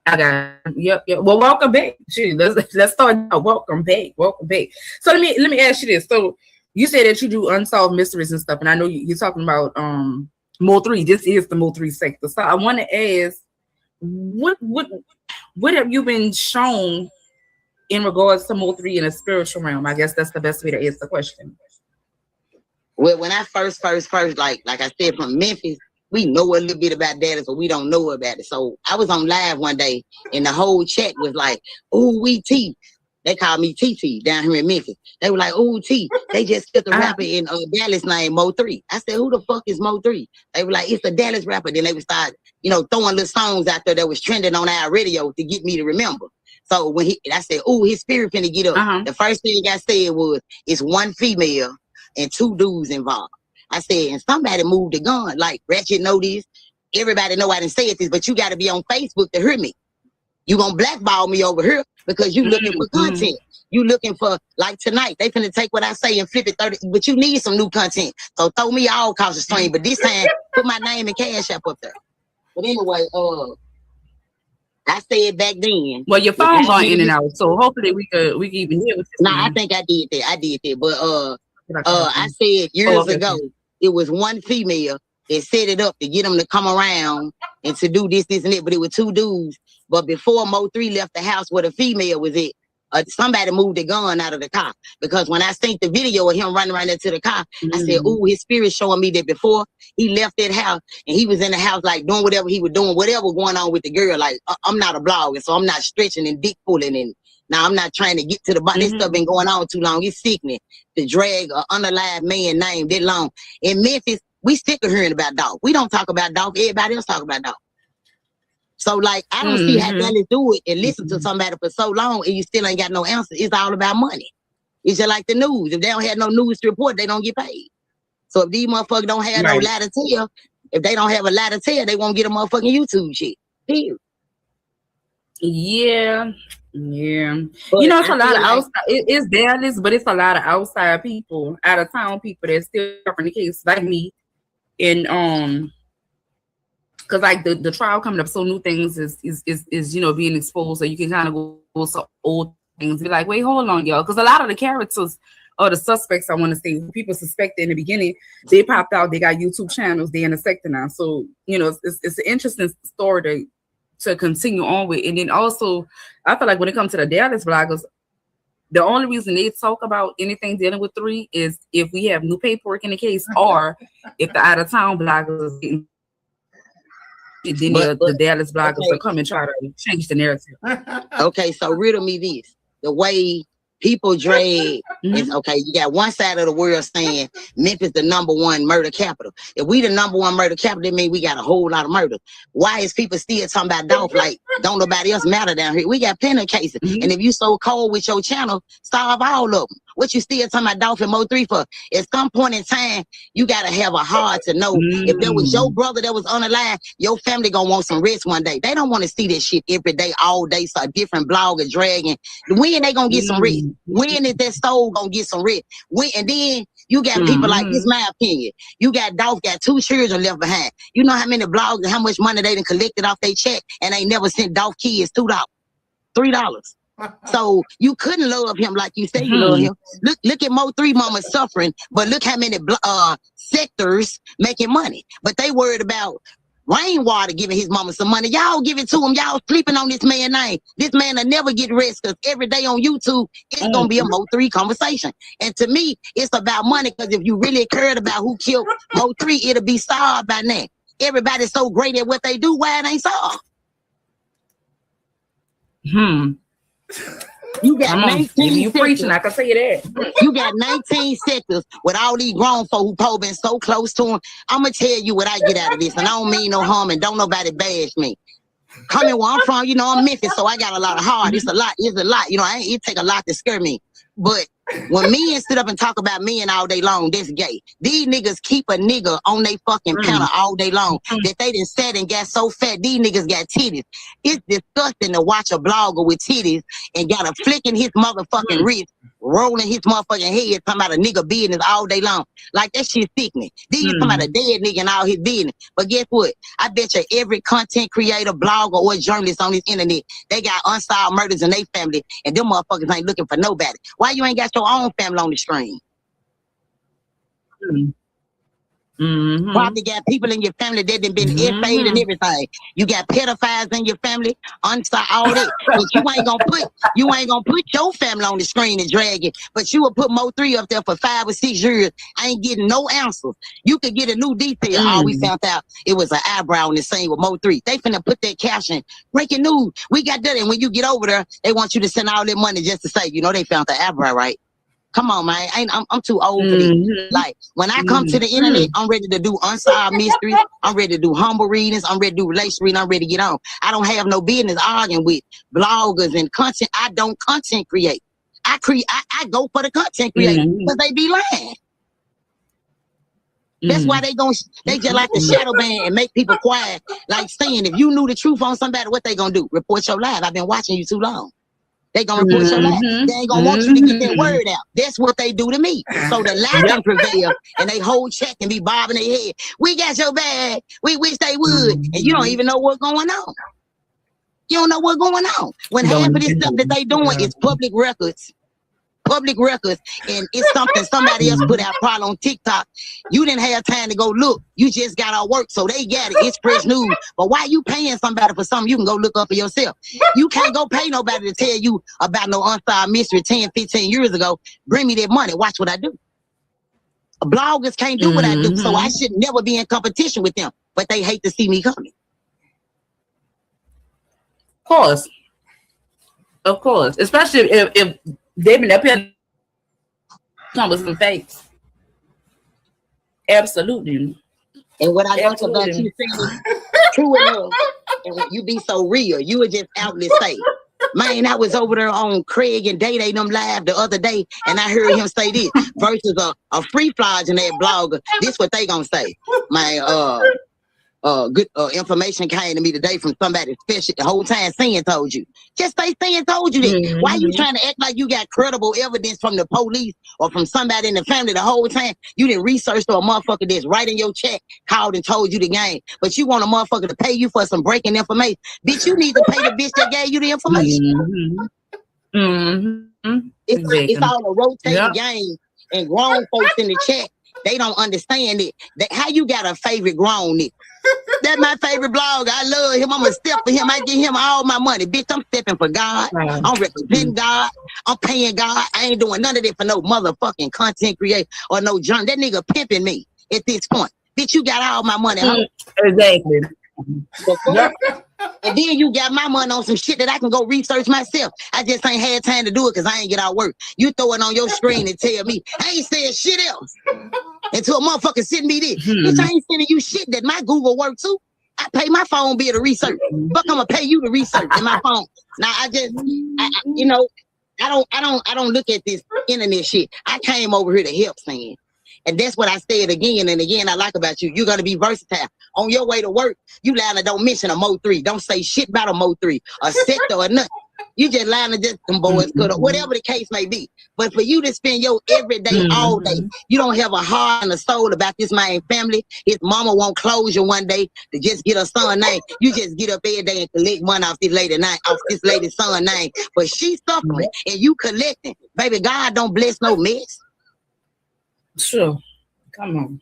I got yep. Well, welcome back. Let's start now. Welcome back. So let me ask you this. So you say that you do unsolved mysteries and stuff, and I know you're talking about MO3. This is the MO3 sector. So I want to ask, what have you been shown in regards to MO3 in a spiritual realm? I guess that's the best way to answer the question. Well, when I first, like I said, from Memphis, we know a little bit about that, but we don't know about it. So I was on live one day, and the whole chat was like, "Ooh, we T." They call me TT down here in Memphis. They were like, "Ooh, T." They just killed the rapper in Dallas named MO3. I said, "Who the fuck is MO3?" They were like, "It's a Dallas rapper." Then they would start, throwing little songs out there that was trending on our radio to get me to remember. So when I said, "Ooh, his spirit finna get up," the first thing I said was, "It's one female and 2 dudes involved." I said, and somebody moved the gun. Like, Ratchet know this. Everybody know I didn't say this, but you got to be on Facebook to hear me. You gonna blackball me over here because you looking for content. You looking for, like tonight, they finna take what I say and flip it 30, but you need some new content. So throw me all kinds of stream, but this time put my name and cash up there. But anyway, I said back then. Well, your phone going in and out, so hopefully we can even hear what you're saying. I think I did that. But I said years ago, it was one female that set it up to get them to come around and to do this, and that, but it was 2 dudes. But before MO3 left the house where the female was at, somebody moved the gun out of the car. Because when I seen the video of him running right into the car, I said, "Ooh, his spirit showing me that before he left that house and he was in the house like doing whatever he was doing, whatever going on with the girl. Like, I'm not a blogger, so I'm not stretching and dick pulling, and now I'm not trying to get to the bottom. This stuff been going on too long. It's sickening to drag an unalive man name that long. In Memphis, we sick of hearing about dog. We don't talk about dog. Everybody else talk about dog. So, like, I don't see how Dallas do it and listen to somebody for so long and you still ain't got no answer. It's all about money. It's just like the news. If they don't have no news to report, they don't get paid. So if these motherfuckers don't have no lie to tell, if they don't have a lie to tell, they won't get a motherfucking YouTube shit. Period. Yeah. It's a lot of outside. It's Dallas, but it's a lot of outside people, out of town people that still covering the case like me. And because like the trial coming up, so new things is being exposed, so you can kind of go to old things, be like, wait, hold on, y'all, because a lot of the characters or the suspects, I want to say, people suspected in the beginning, they popped out, they got YouTube channels, they in the sector now, so it's an interesting story to continue on with. And then also, I feel like when it comes to the Dallas bloggers, the only reason they talk about anything dealing with 3 is if we have new paperwork in the case, or if the out of town bloggers getting. Then the Dallas bloggers will come and try to change the narrative. Okay, so riddle me this. The way people drag. It's okay. You got one side of the world saying Memphis the #1 murder capital. If we the #1 murder capital, that means we got a whole lot of murder. Why is people still talking about Dolph like don't nobody else matter down here? We got plenty of cases. And if you so cold with your channel, solve all of them. What you still talking about Dolph and MO3 for? At some point in time, you gotta have a heart to know if there was your brother that was on the line, your family gonna want some rest one day. They don't want to see this shit every day, all day. So a different blogger dragging. When they gonna get some rest? When is that soul gonna get some rest? When? And then you got people like this. My opinion. You got Dolph got 2 children left behind. You know how many bloggers, how much money they done collected off their check, and they never sent Dolph kids $2, $3. So you couldn't love him like you say you love him. Look at MO3 mama suffering, but look how many sectors making money. But they worried about Rainwater giving his mama some money. Y'all give it to him. Y'all sleeping on this man's name. This man will never get rest because every day on YouTube, it's going to be a MO3 conversation. And to me, it's about money because if you really cared about who killed MO3, it'll be solved by now. Everybody's so great at what they do, why it ain't solved? You got 19 you preaching, I can tell you that. You got 19 sectors with all these grown folk who Poe been so close to him. I'm gonna tell you what I get out of this, and I don't mean no harm, and don't nobody bash me. Coming where I'm from, you know, I'm Memphis, so I got a lot of heart. It's a lot. You know, it take a lot to scare me. But when men sit up and talk about men all day long, that's gay. These niggas keep a nigga on they fucking panel all day long that they done sat and got so fat. These niggas got titties. It's disgusting to watch a blogger with titties and got a flick in his motherfucking wrist, rolling his motherfucking head, talking about a nigga business all day long. Like that shit sickening. Then you talking about a dead nigga and all his business. But guess what? I bet you every content creator, blogger, or journalist on this internet, they got unsolved murders in their family, and them motherfuckers ain't looking for nobody. Why you ain't got your own family on the screen? Probably got people in your family that done been FA'd and everything. You got pedophiles in your family, unsolved, all that. But you ain't gonna put your family on the screen and drag it. But you will put MO3 up there for 5 or 6 years. I ain't getting no answers. You could get a new detail. All we found out it was an eyebrow in the scene with MO3. They finna put that caption, breaking news. We got that, and when you get over there, they want you to send all that money just to say, you know, they found the eyebrow, right? Come on, man. I'm too old for this. Like, when I come to the internet, I'm ready to do unsolved mysteries. I'm ready to do humble readings. I'm ready to do relationship readings. I'm ready to get on. I don't have no business arguing with bloggers and content. I don't content create. I go for the content creator because they be lying. That's why they just like the shadow ban and make people quiet. Like saying, if you knew the truth on somebody, what they gonna do? Report your life. I've been watching you too long. They gonna report your life. They ain't gonna want you to get that word out. That's what they do to me. So the lie can prevail, and they hold check and be bobbing their head. We got your bag. We wish they would, and you don't even know what's going on. You don't know what's going on. When half of this stuff that they doing is public records, and it's something somebody else put out probably on TikTok. You didn't have time to go look. You just got our work, so they got it. It's fresh news. But why you paying somebody for something you can go look up for yourself? You can't go pay nobody to tell you about no unsolved mystery 10, 15 years ago. Bring me that money. Watch what I do. Bloggers can't do what I do, so I should never be in competition with them. But they hate to see me coming. Of course. Especially if they've been up here with some fakes. Absolutely. And what I like about you saying, true enough, and when you be so real, you would just outlet say, man, I was over there on Craig and Day them live the other day, and I heard him say this versus a free flyer in that blogger. This what they gonna say. My good information came to me today from somebody special. The whole time saying told you. Just say saying told you that. Why you trying to act like you got credible evidence from the police or from somebody in the family the whole time? You didn't research to a motherfucker that's right in your chat, called and told you the game. But you want a motherfucker to pay you for some breaking information. Bitch, you need to pay the bitch that gave you the information. It's all a rotating game, and grown folks in the chat, they don't understand it. How you got a favorite grown nigga? That's my favorite blog. I love him. I'm going to step for him. I give him all my money. Bitch, I'm stepping for God. I'm representing God. I'm paying God. I ain't doing none of that for no motherfucking content creator or no junk. That nigga pimping me at this point. Bitch, you got all my money. Exactly. And then you got my money on some shit that I can go research myself. I just ain't had time to do it because I ain't get out work. You throw it on your screen and tell me, I ain't saying shit else. Until a motherfucker send me this. Bitch, I ain't sending you shit that my Google work too. I pay my phone bill to research. Fuck, I'm gonna pay you to research in my phone. Now I you know, I don't look at this internet shit. I came over here to help, saying. And that's what I said again and again. I like about you. You're gonna be versatile. On your way to work, you lying to don't mention a MO3. Don't say shit about a MO3, a sector or nothing. You just lying to just them boys, whatever the case may be. But for you to spend your everyday, all day, you don't have a heart and a soul about this man family. His mama won't close you one day to just get her son name. You just get up every day and collect money off this lady's son name. But she's suffering and you collecting. Baby, God don't bless no mess. Sure. Come on.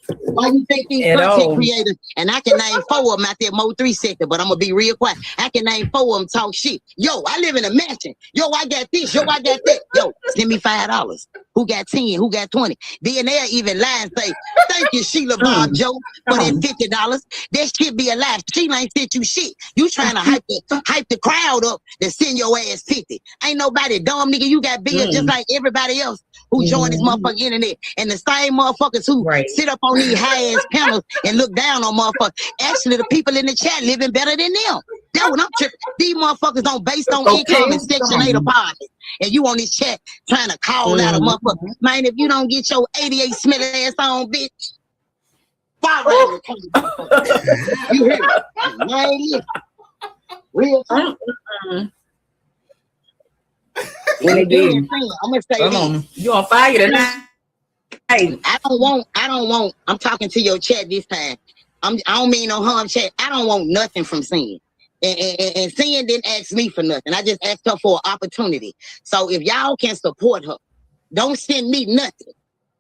Why you think these content creators, and I can name 4 of them out there MO3 sector, but I'm gonna be real quiet. I can name 4 of them talk shit. Yo, I live in a mansion. Yo, I got this. Yo, I got that. Yo, send me $5. Who got 10? Who got 20? Then they'll even lie and say, thank you, Sheila Bob Joe, for that $50. That shit be a lie. Sheila ain't sent you shit. You trying to hype the crowd up to send your ass 50. Ain't nobody dumb, nigga. You got bills just like everybody else who joined this motherfucking internet. And the same motherfuckers who sit up on these high-ass panels and look down on motherfuckers. Actually, the people in the chat living better than them. That's what I'm tripping. These motherfuckers don't based on income and Section 8 apartments. And you on this chat trying to call out a motherfucker. Man, if you don't get your 88 smelly ass on, bitch. Why you hear me? Man, real time. When again, I'm gonna say this. You on fire tonight? Hey, I don't want. I'm talking to your chat this time. I don't mean no harm, chat. I don't want nothing from Sin. And Sin didn't ask me for nothing. I just asked her for an opportunity. So if y'all can support her, don't send me nothing.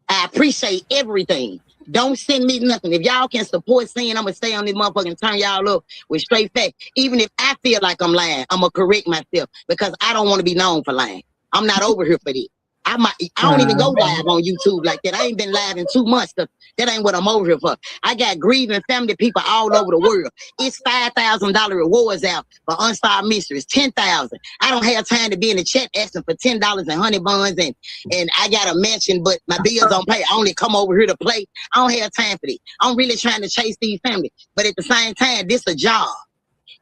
I appreciate everything. Don't send me nothing. If y'all can support Sin, I'm gonna stay on this motherfucker and turn y'all up with straight facts. Even if I feel like I'm lying, I'm gonna correct myself because I don't want to be known for lying. I'm not over here for this. I don't even go live on YouTube like that. I ain't been live in 2 months. That ain't what I'm over here for. I got grieving family people all over the world. It's $5,000 rewards out for Unsolved Mysteries. 10,000. I don't have time to be in the chat asking for $10 and honey buns and I got a mansion, but my bills don't pay. I only come over here to play. I don't have time for this. I'm really trying to chase these families, but at the same time, this a job.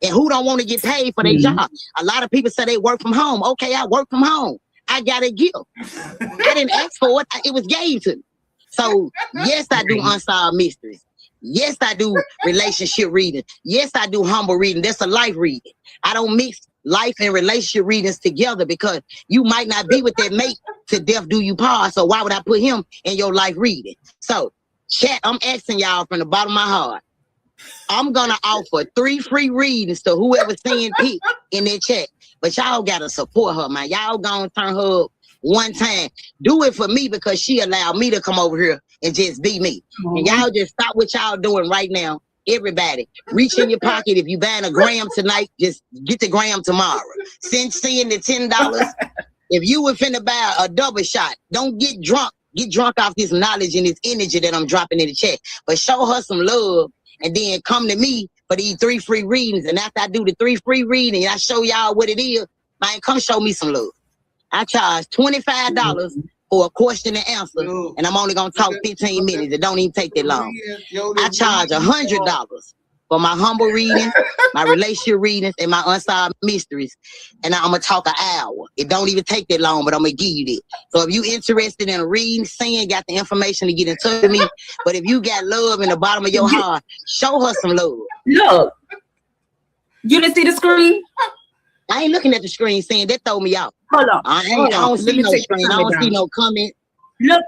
And who don't want to get paid for their job? A lot of people say they work from home. Okay, I work from home. I got a gift. I didn't ask for it. It was gave to me. So, yes, I do Unsolved Mysteries. Yes, I do relationship reading. Yes, I do humble reading. That's a life reading. I don't mix life and relationship readings together because you might not be with that mate to death do you part. So why would I put him in your life reading? So, chat, I'm asking y'all from the bottom of my heart. I'm going to offer 3 free readings to whoever send pick in their chat. But y'all got to support her, man. Y'all going to turn her up one time. Do it for me because she allowed me to come over here and just be me. And y'all just stop what y'all doing right now. Everybody, reach in your pocket. If you buying a gram tonight, just get the gram tomorrow. Send the $10. If you were finna buy a double shot, don't get drunk. Get drunk off this knowledge and this energy that I'm dropping in the chat. But show her some love and then come to me for these 3 free readings. And after I do the 3 free readings, I show y'all what it is, man, come show me some love. I charge $25 for a question and answer, and I'm only going to talk 15 minutes. It don't even take that long. I charge $100 for my humble reading, my relationship readings, and my Unsolved Mysteries. And I'm going to talk an hour. It don't even take that long, but I'm going to give you that. So if you interested in a reading, Sin got the information to get in touch with me. But if you got love in the bottom of your heart, show her some love. Look, you didn't see the screen? I ain't looking at the screen saying that throw me out. Hold on. I don't see no screen. I don't see no comment. Look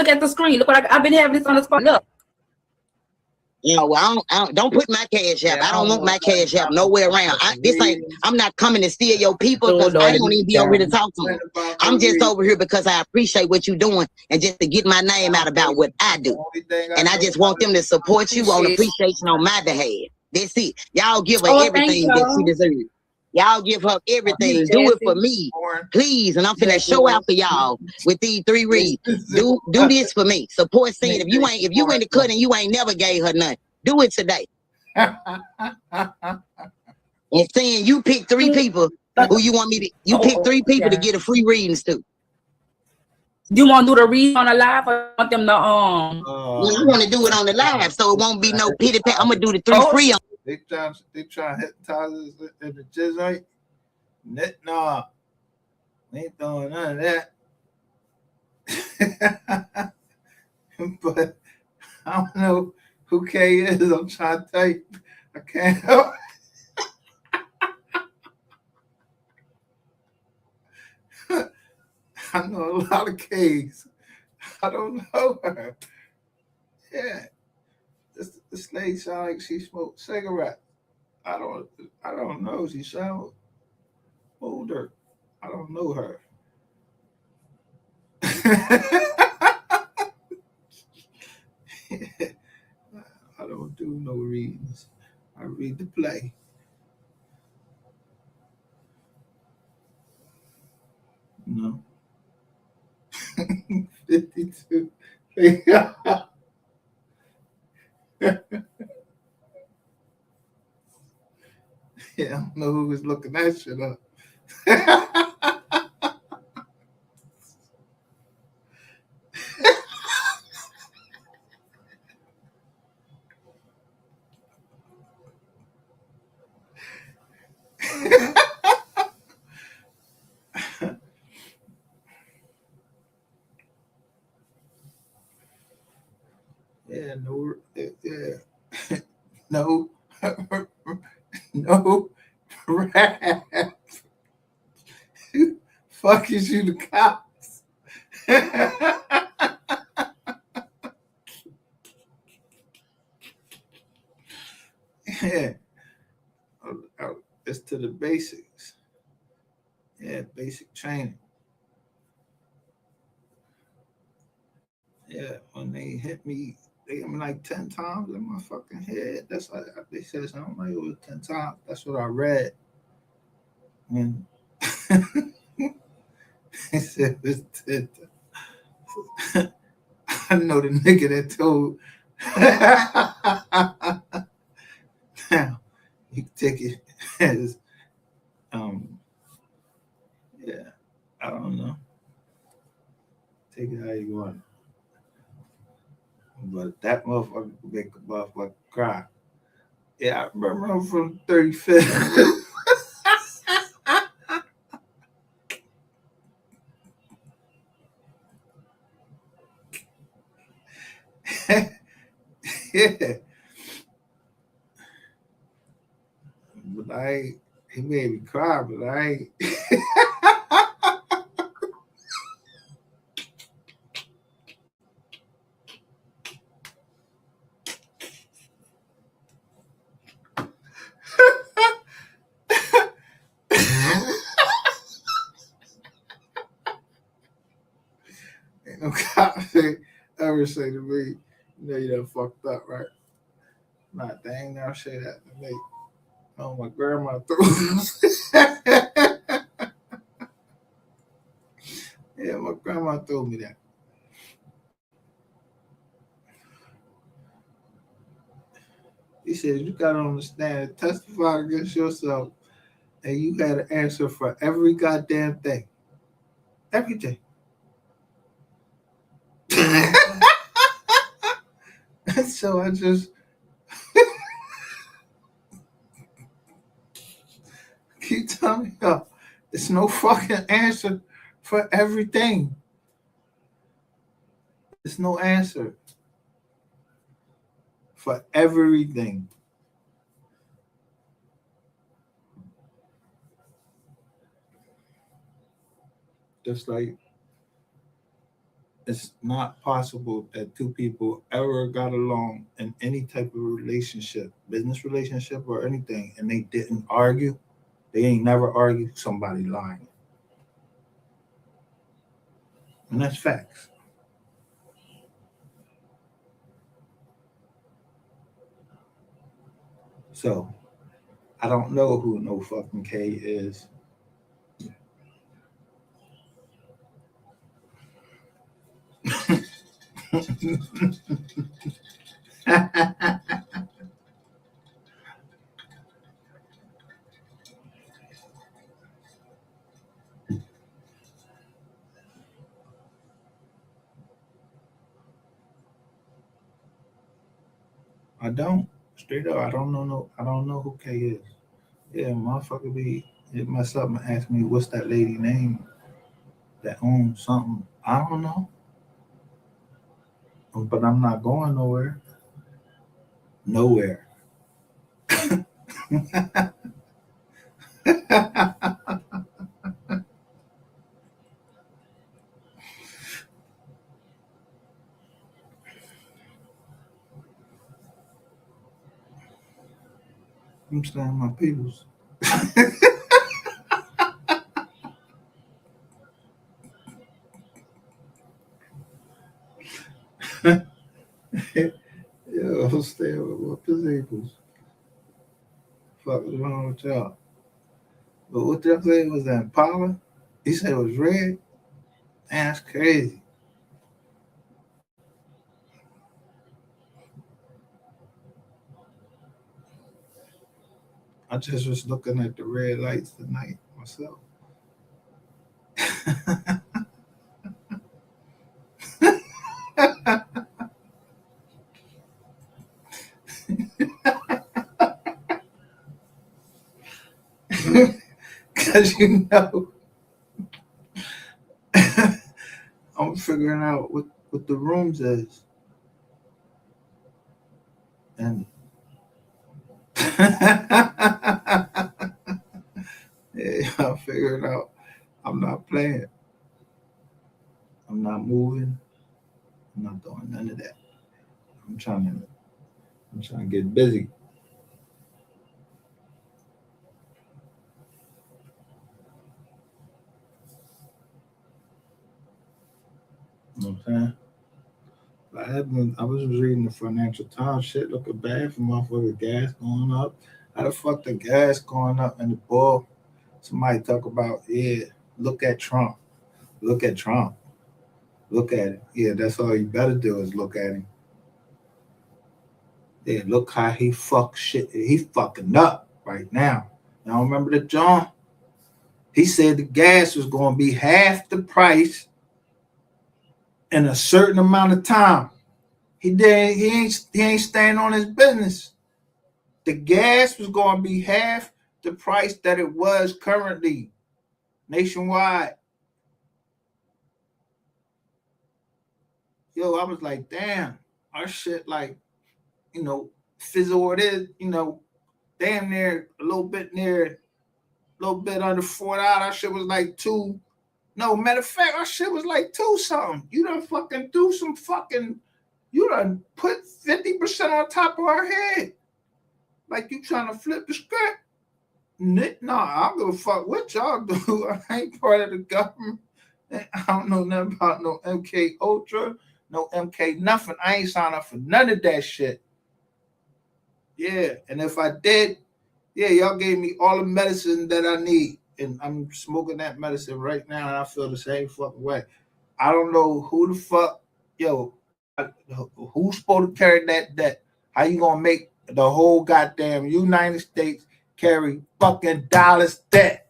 at the screen. Look what I've been having this on the spot. Look. You know, I don't put my cash app. I don't want my cash app nowhere around. I'm not coming to steal your people because I don't even be over here to talk to them. I'm just over here because I appreciate what you're doing and just to get my name out about what I do. And I just want them to support you on appreciation on my behalf. That's it. Y'all give her everything that she deserves. Y'all give her everything. Do it for me, please. And I'm finna show out for y'all with these 3 reads. Do this for me. Support Sin. If you in the cut and you ain't never gave her nothing, do it today. And saying you pick 3 people who you want me to. You pick 3 people to get a free readings to. You want to do the read on the live, or you want them to Well, I want to do it on the live, so it won't be no pity pat. I'm gonna do the 3 free. They try to hypnotize us in the jizz, right? Nah, we ain't throwing none of that. But I don't know who K is. I'm trying to tell you, I can't help. I know a lot of K's. I don't know her. Yeah, this lady sound like she smoked cigarettes. I don't know. She sounds older. I don't know her. I don't do no readings. I read the play. No. 52. Yeah, I don't know who was looking that shit up. Yeah, no, yeah, no, no, rap. Fuck is you the cops? Yeah, it's to the basics. Yeah, basic training. Yeah, when they hit me like 10 times in my fucking head. That's like they said something like it was 10 times. That's what I read. When they said it was 10 times. I know the nigga that told. Now, you can take it as, yeah, I don't know. Take it how you want. But that motherfucker could make a motherfucker cry. Yeah, I remember I'm from 35th. Yeah. But he made me cry, but I ain't. Ain't no cop ever say to me, you know, you done fucked up, right? Nah, they ain't never say that to me. Oh, my grandma threw Yeah, my grandma told me that. He said, you got to understand, testify against yourself, and you got to answer for every goddamn thing. Everything. So I just keep telling y'all, there's no fucking answer for everything. There's no answer for everything. Just like it's not possible that 2 people ever got along in any type of relationship, business relationship or anything, and they didn't argue. They ain't never argued. Somebody lying. And that's facts. So I don't know who no fucking K is. I don't. Straight up, I don't know who K is. Yeah, motherfucker it mess up and ask me what's that lady name that owns something. I don't know. But I'm not going nowhere. Nowhere. I'm saying my peoples. Yo, I'm staying with my peoples. Fuck is wrong with y'all? But what y'all say was that Impala? He said it was red? Man, that's crazy. I just was looking at the red lights tonight myself. Cause I'm figuring out what the rooms is. And yeah, I'm figuring out I'm not playing. I'm not moving. I'm not doing none of that. I'm trying to get busy. You know what I'm saying? I was reading the Financial Times shit looking bad for motherfucker gas going up. How the fuck the gas going up and the bull? Somebody talk about, yeah, look at Trump. Look at Trump. Look at it. Yeah, that's all you better do is look at him. Yeah, look how he fuck shit. He fucking up right now. Y'all remember the John? He said the gas was going to be half the price in a certain amount of time. He ain't staying on his business. The gas was going to be half the price that it was currently nationwide. Yo, I was like, damn, our shit like, fizzle it is, damn near a little bit under $4. Our shit was like $2. No, matter of fact, our shit was like $2 something. You done fucking do some fucking, you done put 50% on top of our head. Like you trying to flip the script. Nah, I don't give a fuck what y'all do. I ain't part of the government. I don't know nothing about no MK Ultra, no MK nothing. I ain't signed up for none of that shit. Yeah, and if I did, yeah, y'all gave me all the medicine that I need. And I'm smoking that medicine right now, and I feel the same fucking way. I don't know who the fuck, who's supposed to carry that debt? How you gonna make the whole goddamn United States carry fucking dollars debt?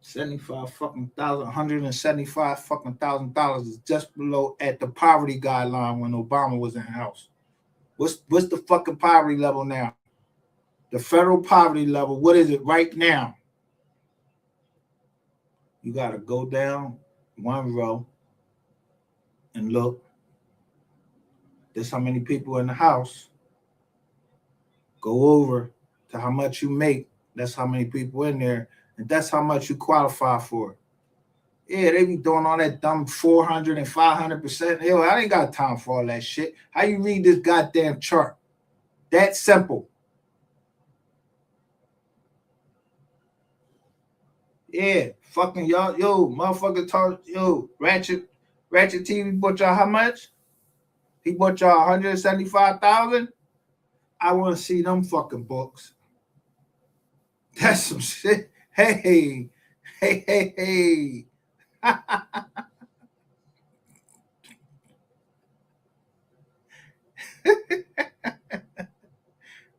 $175,000 is just below at the poverty guideline when Obama was in the house. What's the fucking poverty level now? The federal poverty level, what is it right now? You gotta go down one row and look. There's how many people in the house. Go over to how much you make. That's how many people in there, and that's how much you qualify for. Yeah, they be doing all that dumb 400 and 500%. Yo, I ain't got time for all that shit. How you read this goddamn chart? That simple. Yeah, fucking y'all, motherfucker talk, Ratchet TV bought y'all how much? He bought y'all 175,000. I want to see them fucking books. That's some shit. Hey.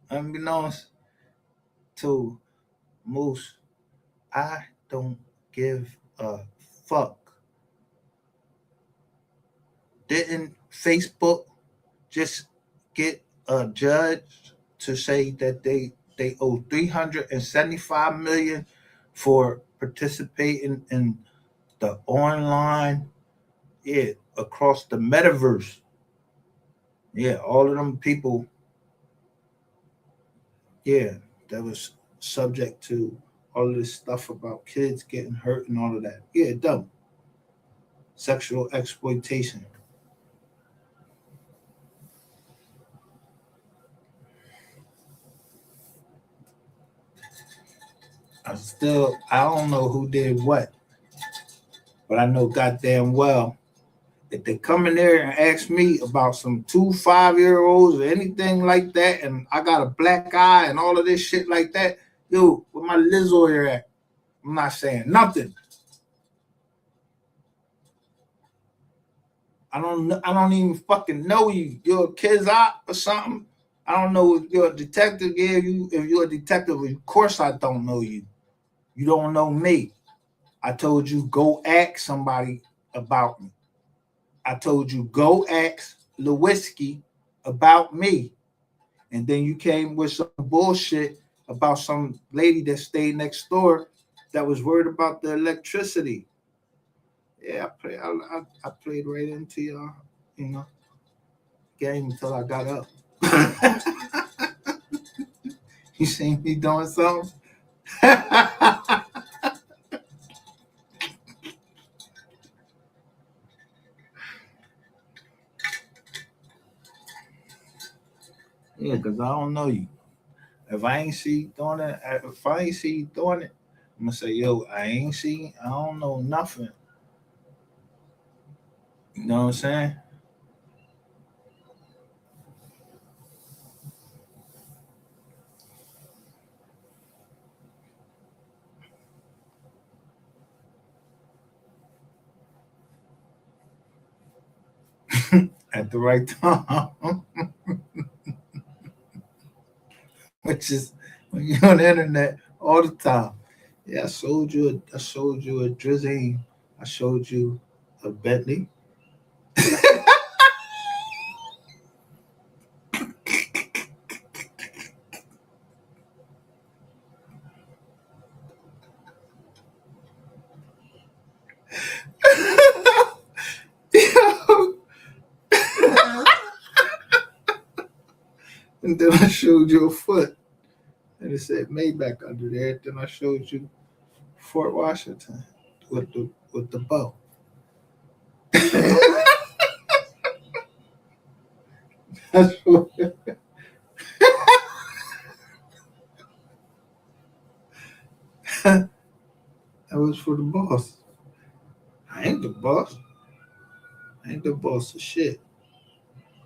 Unbeknownst to Moose, I don't give a fuck. Didn't Facebook just get a judge to say that they owe 375 million for participating in the online, yeah, across the metaverse? Yeah, all of them people, yeah, that was subject to all of this stuff about kids getting hurt and all of that. Yeah, dumb. Sexual exploitation. I don't know who did what, but I know goddamn well if they come in there and ask me about some 2 5-year-olds or anything like that, and I got a black eye and all of this shit like that, yo, where my Lizzo here at? I'm not saying nothing. I don't even fucking know you. You're a kid's op or something. I don't know if you're a detective. Yeah, if you're a detective, of course I don't know you. You don't know me. I told you go ask somebody about me. I told you go ask Lewinsky about me. And then you came with some bullshit about some lady that stayed next door that was worried about the electricity. Yeah, I played right into your, you know, game until I got up. You seen me doing something? Yeah, because I don't know you. If I ain't see you doing it, if I ain't see you doing it, I'm gonna say, yo, I don't know nothing. You know what I'm saying? At the right time. Which is when you're on the internet all the time. Yeah, I showed you a Drizzy. I showed you a Bentley. And then I showed you a foot. And it said Maybach under there. Then I showed you Fort Washington with the bow. That's what, that was for the boss. I ain't the boss. I ain't the boss of shit.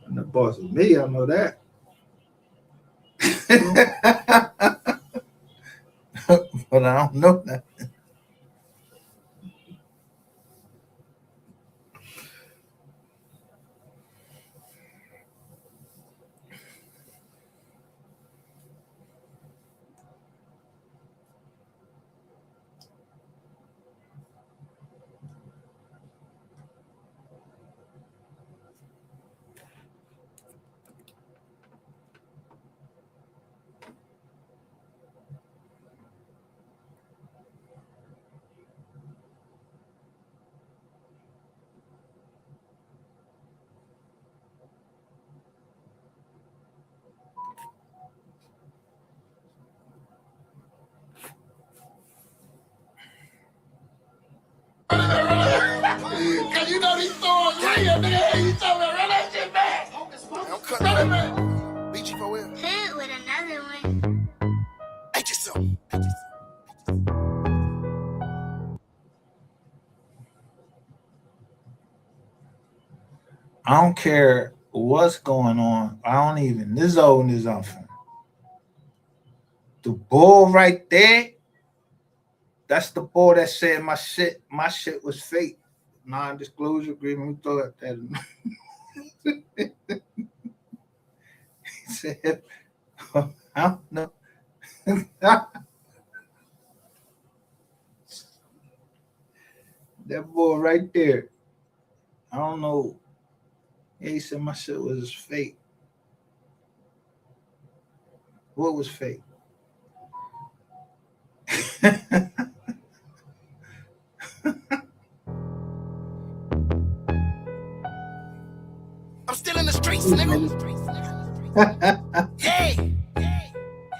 I'm the boss of me, I know that. But I don't know that. Cause you know these stores real, nigga. You told me run that shit back. I'm cutting it. BG for real. Hit with another one. Hey, yourself. I don't care what's going on. I don't even this old and this often. The bull right there, that's the bull that said my shit was fake. Non-disclosure agreement. We throw that. He said, I don't know. That boy right there. I don't know. Yeah, he said my shit was fake. What was fake? I'm still in the streets, nigga. Hey,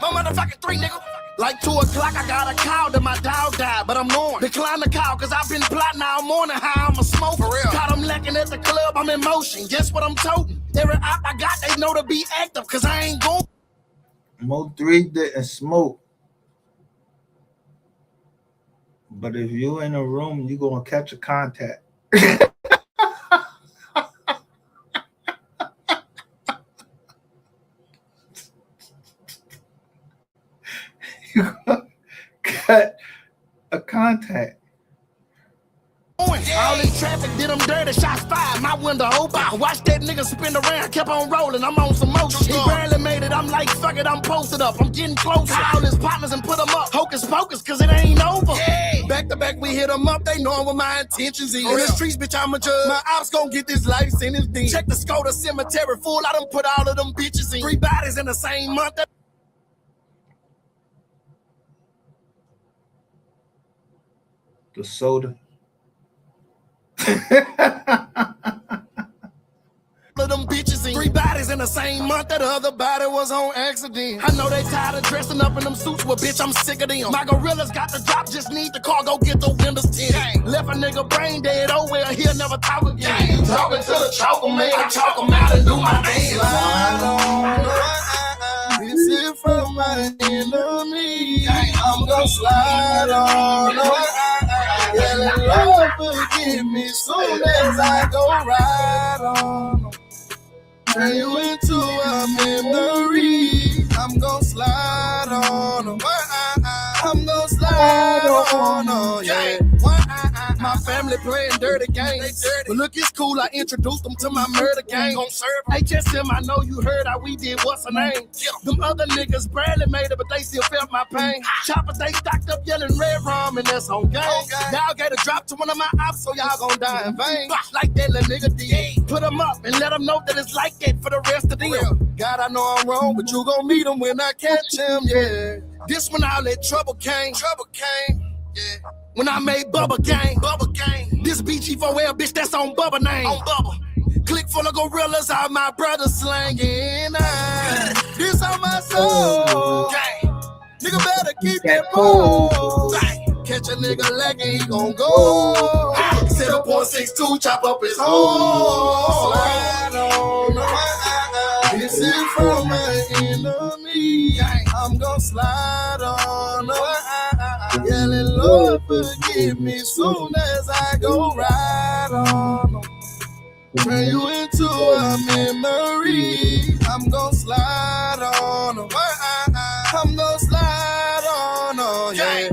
my motherfucking 3, nigga. Like 2 o'clock, I got a call that my dog died, but I'm knowing. Decline the call, cause I've been plotting all morning how I'm a smoker. For real. Caught them lacking at the club, I'm in motion. Guess what I'm toting? Every op I got, they know to be active, cause I ain't going. MO3 didn't smoke. But if you in a room, you gonna catch a contact. You gonna cut a contact. All this traffic did them dirty, shots fired, my window open. Watch that nigga spin around, kept on rolling, I'm on some motion. He barely made it, I'm like, fuck it, I'm posted up, I'm getting close. All his partners and put them up, hocus pocus, cause it ain't over. Yeah. Back to back, we hit them up, they knowin' what my intentions is. In the streets, bitch, I'm a judge. My ops gon' get this life sentence deep. Check the Skoda cemetery full, I done put all of them bitches in. 3 bodies in the same month. The soda. Of them bitches in 3 bodies in the same month that the other body was on accident. I know they tired of dressing up in them suits, but bitch, I'm sick of them. My gorillas got the drop, just need the car, go get the windows tinted. Left a nigga brain dead, oh well, he'll never talk again. Talking to the choker, man, I talk him out and do my dance. This is from my enemy. I'm gonna slide on. Yeah, Lord forgive me soon as I go ride on. Turn you into a memory. I'm gonna slide on. I'm gonna slide on. Yeah. My family playing dirty games. But look, it's cool. I introduced them to my murder gang. Hey, just him, I know you heard how we did. What's her name? Them other niggas barely made it, but they still felt my pain. Choppers, they stocked up yelling red rum, and that's on game. Y'all got to drop to one of my ops, so y'all gon' die in vain. Like that little nigga did. Put them up and let them know that it's like that for the rest of them. God, I know I'm wrong, but you gon' meet him when I catch him, yeah. This when all that trouble came. Yeah. When I made Bubba Gang. This BG4L, bitch, that's on Bubba name. On Bubba. Click full of gorillas, all my brothers slanging. This on my soul. Nigga better keep that pole. Catch a nigga lagging, he gon' go. 7.62, chop up his hole. Slide on. This is from my enemy. I'm gon' slide on. Yelling, Lord, forgive me soon as I go ride on. Turn you into a memory. I'm gon' slide on. I'm gon' slide on. Yeah.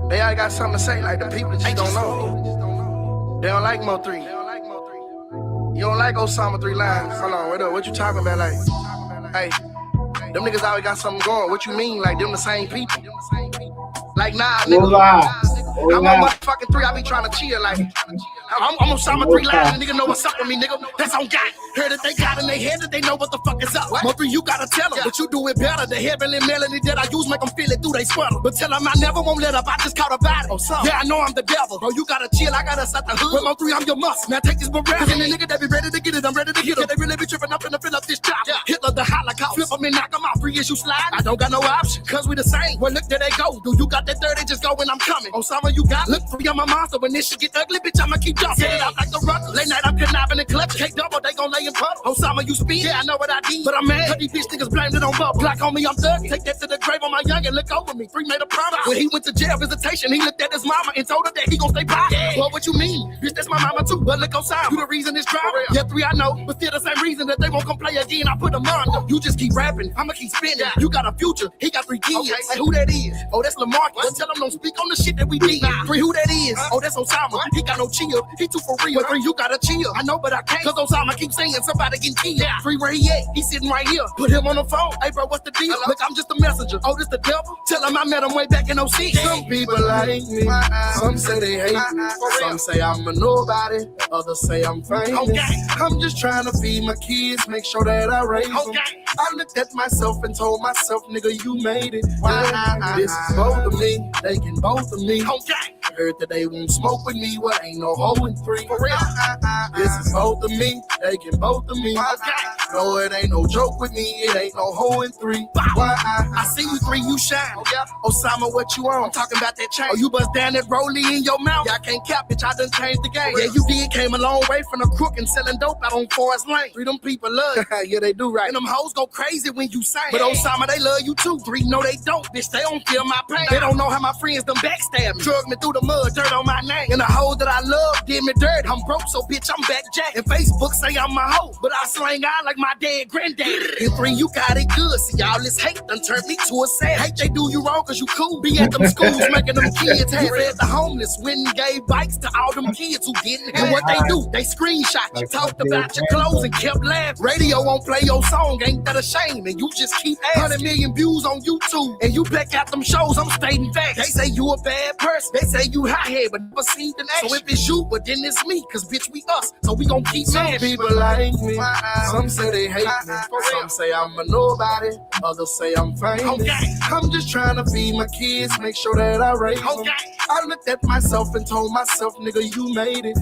They all got something to say, like the people just don't know. They don't like MO3. You don't like Osama 3 lines. Hold on, wait up. What you talking about? Like, hey, them niggas always got something going. What you mean? Like, them the same people? Like, nah, nigga. I'm on motherfucking 3. I be trying to chill. Like, I'm Osama 3 lines. And nigga know what's up with me, nigga. That's on God. Heard that they got in their head that they know what the fuck is up. MO3, you gotta tell them, but you do it better. The heavenly melody that I use make them feel it through they sweater. But tell them I never won't let up. I just caught a body. Yeah, I know I'm the devil. Bro, you gotta chill. I gotta set the hood. With MO3, I'm your muscle. Now take this barrel. And the nigga that be ready to get it, I'm ready to hit it. They really be tripping up and fill up this job. Yeah. Hitler the Holocaust. Flip them and knock them off. Free issue slide. I don't got no option. Cause we the same. Well, look, there they go. Do you got that 30? Just go when I'm coming. Osama, you got look free on my monster. When this shit get ugly, bitch, I'ma keep jump. Set it out like the rucker. Late night, I'm conniving and clutch. Can't double, they gon' lay in puddle. Osama, you speed? Yeah, I know what I did. But I'm mad. 'Cause these bitch niggas blamed it on Bubba. Glock on me, I'm thugging. Take that to the grave on my young and look over me. Free made a promise. When he went to jail visitation, he looked at his mama and told her that he gon' stay by. Well, what you mean? Bitch, that's my mama too. But look Osama, you the reason this drama. Yeah, 3 I know, but still the same reason that they won't come play again. I put them on. You just keep rapping, I'ma keep spinning. You got a future, he got 3 kids. Okay. Hey, who that is? Oh, that's Lamar. Tell him don't speak on the shit that we did. 3, who that is? Oh, that's Osama. He got no chill, he too for real. 3, you gotta chill. I know, but I can't. Cause Osama keep saying somebody getting killed. 3, where he at? He sitting right here. Put him on the phone. Hey, bro, what's the deal? Hello? Look, I'm just a messenger. Oh, this the devil? Tell him I met him way back in 06. Some people like me, some say they hate me. Some say I'm a nobody, others say I'm famous. Okay. I'm just trying to feed my kids, make sure that I raise them. Okay. I looked at myself and told myself, nigga, you made it. This is both of me, they can both of me. Okay. Heard that they won't smoke with me, well, ain't no hoe in 3. For real. This is both of me, they can both of me. Okay. No, it ain't no joke with me, it ain't no hoe in 3. I see you 3, you shine. Oh, yeah. Osama, what you on? I'm talking about that chain. Oh, you bust down that rollie in your mouth? Yeah, I can't cap, bitch, I done changed the game. Yeah, you did, came a long way from the crook and selling dope out on Forest Lane. 3, them people love you. Yeah, they do right. And them hoes go crazy when you sing. But Osama, they love you too. 3, no, they don't, bitch, they don't feel my pain. They don't know how my friends done backstab me. Drug me through the mud, dirt on my name. And the hoe that I love did me dirt. I'm broke, so bitch, I'm back jack. And Facebook say I'm my hoe, but I slang out like my dead granddaddy. And 3, you got it good. See, all this hate done turned me to a sad. Hate they do you wrong cause you cool. Be at them schools making them kids happy. Fed the homeless, went and gave bikes to all them kids who didn't have. And what they do, they screenshot you, talked about your clothes and kept laughing. Radio won't play your song, ain't that a shame? And you just keep asking. 100 million views on YouTube, and you back out them shows, I'm stating facts. They say you a bad person, they say you hot head, but never seen the action. So if it's you, but then it's me, cause bitch, we us, so we gon' keep Some mad. people like me, some say they hate me. Some say I'm a nobody, others say I'm famous. Okay. I'm just trying to feed my kids, make sure that I raise them. Okay. I looked at myself and told myself, nigga, you made it.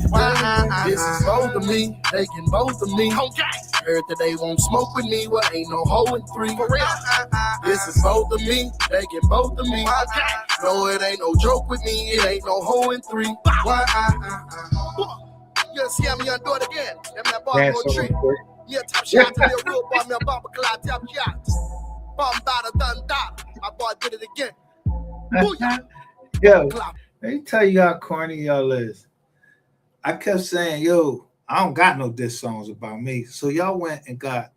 This is both of me, they can both of me. Okay. Heard that they won't smoke with me, well, ain't no hoe in 3. For real. This is both of me, they can both of me. Okay. No, it ain't no joke with me, it ain't no hoe in 3. You see how me do it again. Them that boy Dance go trick. over Yeah, top shot to the real boy, me a bomb cloud top shot. Bomb dada dun da. My boy did it again. Booyah. Yo, Clap. let me tell you how corny y'all is. I kept saying, yo, I don't got no diss songs about me. So y'all went and got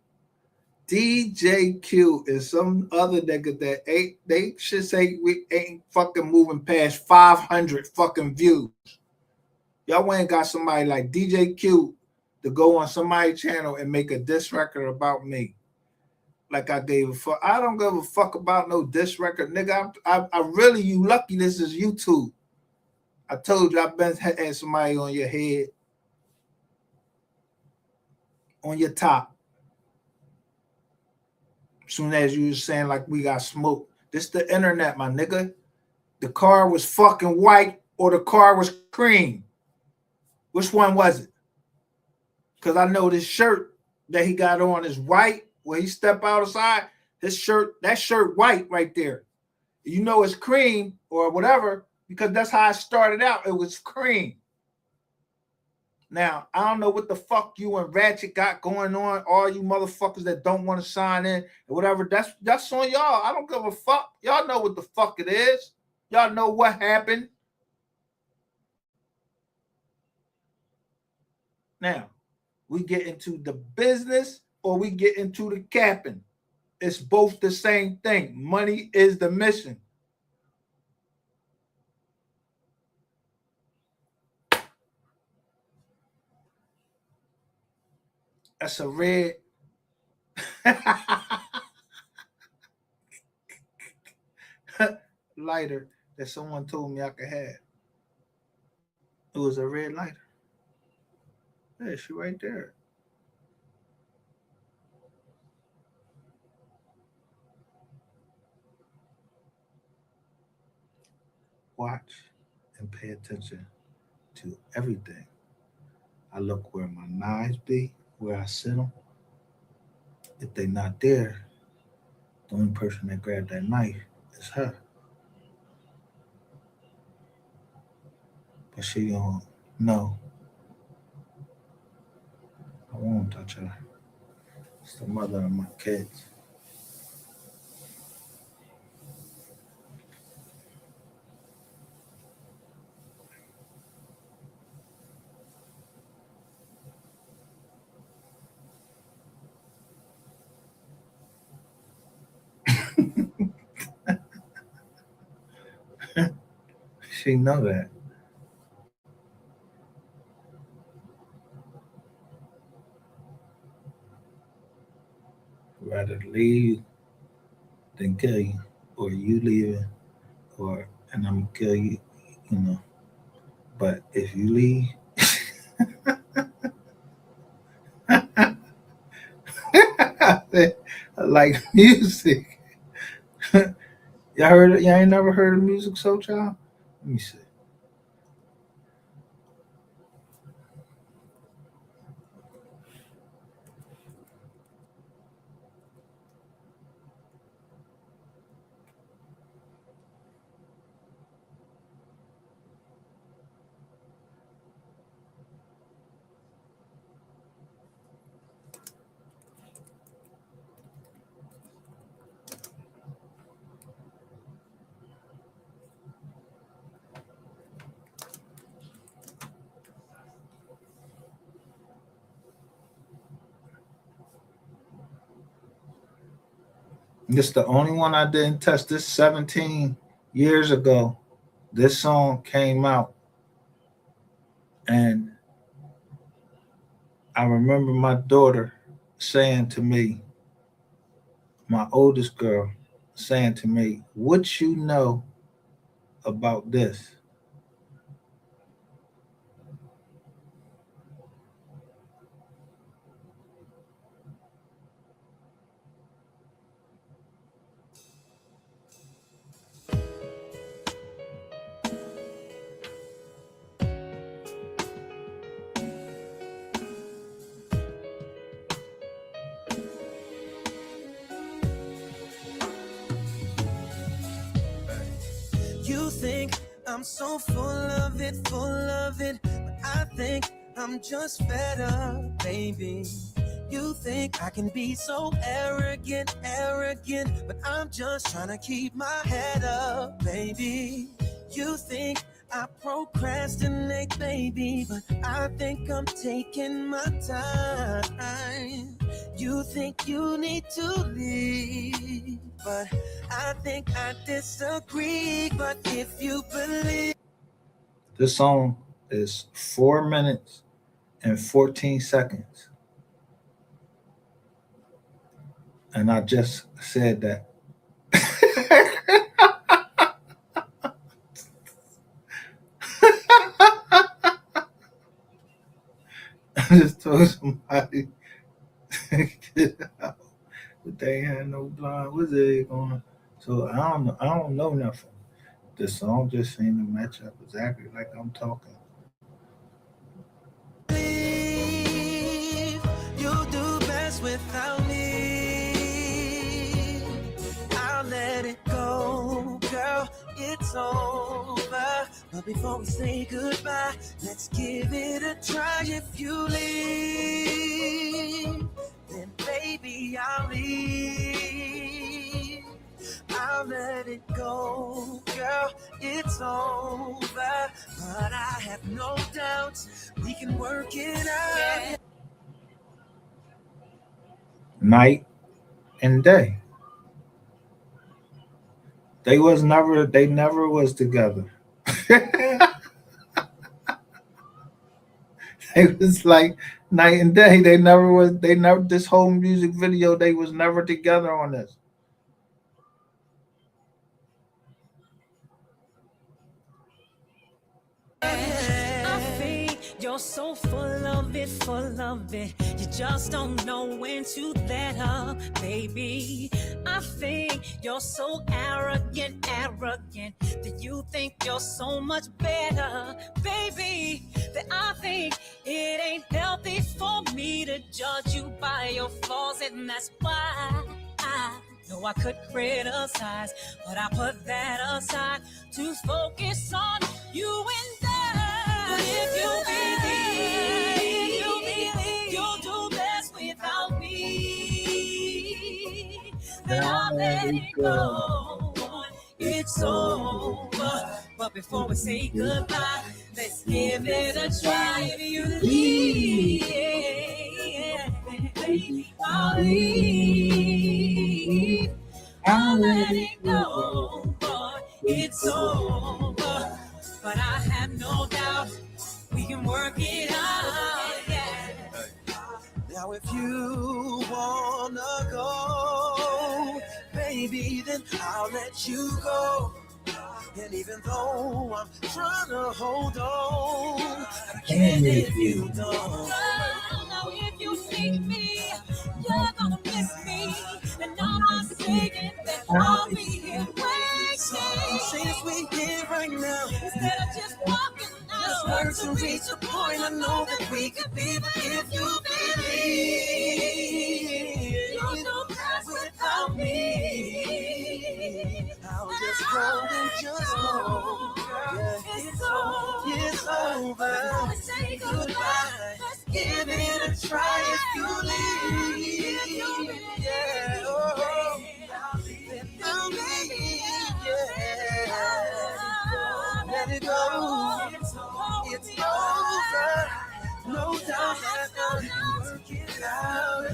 DJ Q and some other nigga that ain't, they should say we ain't fucking moving past 500 fucking views. Y'all went and got somebody like DJ Q to go on somebody's channel and make a diss record about me. Like I gave a fuck. I don't give a fuck about no diss record, nigga. I really, you lucky this is YouTube. I told you I've been had somebody on your head, on your top. Soon as you was saying like we got smoke. This the internet, my nigga. The car was fucking white or the car was cream. Which one was it? Because I know this shirt that he got on is white. When he step outside, his shirt, that shirt white right there. You know it's cream or whatever, because that's how I started out. It was cream. Now, I don't know what the fuck you and Ratchet got going on, all you motherfuckers that don't want to sign in or whatever. That's on y'all. I don't give a fuck. Y'all know what the fuck it is. Y'all know what happened. Now, we get into the business or we get into the capping. It's both the same thing. Money is the mission. That's a red. Lighter that someone told me I could have. It was a red lighter. Yeah, she right there. Watch and pay attention to everything. I look where my knives be, where I sit them. If they not there, the only person that grabbed that knife is her. But she don't know Don't touch her. It's the mother of my kids. She know that. Rather leave than kill you, or you leaving, and I'm gonna kill you, you know. But if you leave, I like music. Y'all heard it? Y'all ain't never heard of Music Soul Child? Let me see. This the only one I didn't touch. This 17 years ago, this song came out, and I remember my daughter saying to me, my oldest girl, saying to me, "What you know about this?" You think I'm so full of it, but I think I'm just fed up, baby. You think I can be so arrogant, but I'm just trying to keep my head up, baby. You think I procrastinate, baby, but I think I'm taking my time. You think you need to leave, but I think I disagree. But if you believe, This song is 4 minutes and 14 seconds. And I just said that. I just told somebody get out, but they had no blind. What's it going? So I don't know. I don't know nothing. The song just seemed to match up exactly like I'm talking. you'll do best without me. I'll let it go, girl. It's over. But before we say goodbye, let's give it a try. If you leave, then baby, I'll leave. I'll let it go, girl, it's over. But I have no doubts we can work it out. Night and day. They never was together. It was like night and day. They never, this whole music video, they was never together on this. You're so full of it, you just don't know when to let up, baby. I think you're so arrogant, that you think you're so much better, baby. That I think it ain't healthy for me to judge you by your flaws, and that's why no, I could criticize, but I put that aside to focus on you and I. But if you believe, you'll do best then I'll let it go. It's over. But before we say goodbye, let's give it a try. If you leave, baby, I'll leave. I'll let it go. But it's over. But I have no doubt we can work it out. Yeah. Now if you wanna go, baby, then I'll let you go. And even though I'm trying to hold on, I can't if you don't. Now if you see me, you're gonna miss me. And I'm not saying that I'll be here waiting. Since we here right now, instead of just walking out, let's work to reach a point. I know that we could be, but if you believe, you'll do best without me. I'll just go and just go. Yeah. It's over. Say goodbye. Let's give it a try if you leave. Yeah. Oh. I'll leave. Yeah. Let it go. It's over. No doubt that I'll work it out.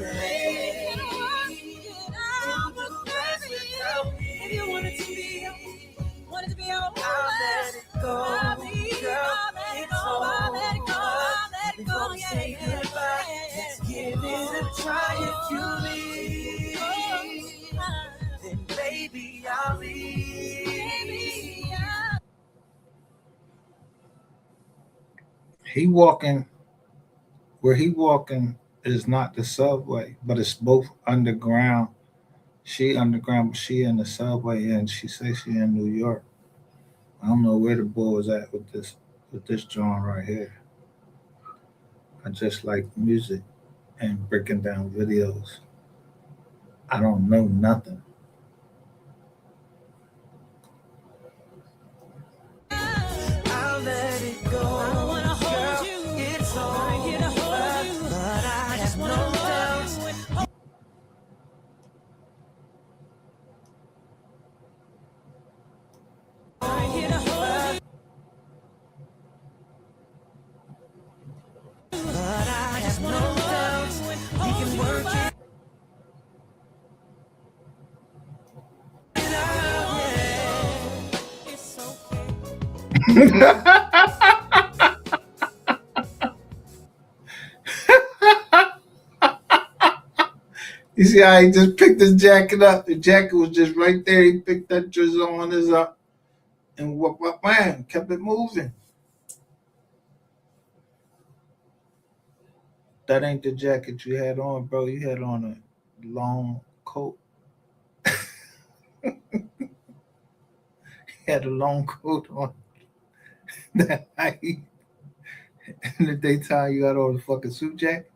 If you want it to be over, I'll let it go. I'll let it go. I'll let it go. Yeah. Let's give it a try. If you leave, then baby, I'll leave. He walking, where he walking is not the subway, but it's both underground. She underground, but she in the subway, and she says she in New York. I don't know where the boy is at with this joint right here. I just like music and breaking down videos. I don't know nothing. I'll let it go. I wanna hold you. It's over. I'm here to hold you. But I just wanna love you. I'm here to hold you. But I just wanna love you. We can work it out. Yeah. It's okay. You see how he just picked his jacket up? The jacket was just right there. He picked that drizzle on his up and man, kept it moving. That ain't the jacket you had on, bro. You had on a long coat. You had a long coat on. That night. In the daytime, you got on the fucking suit jacket.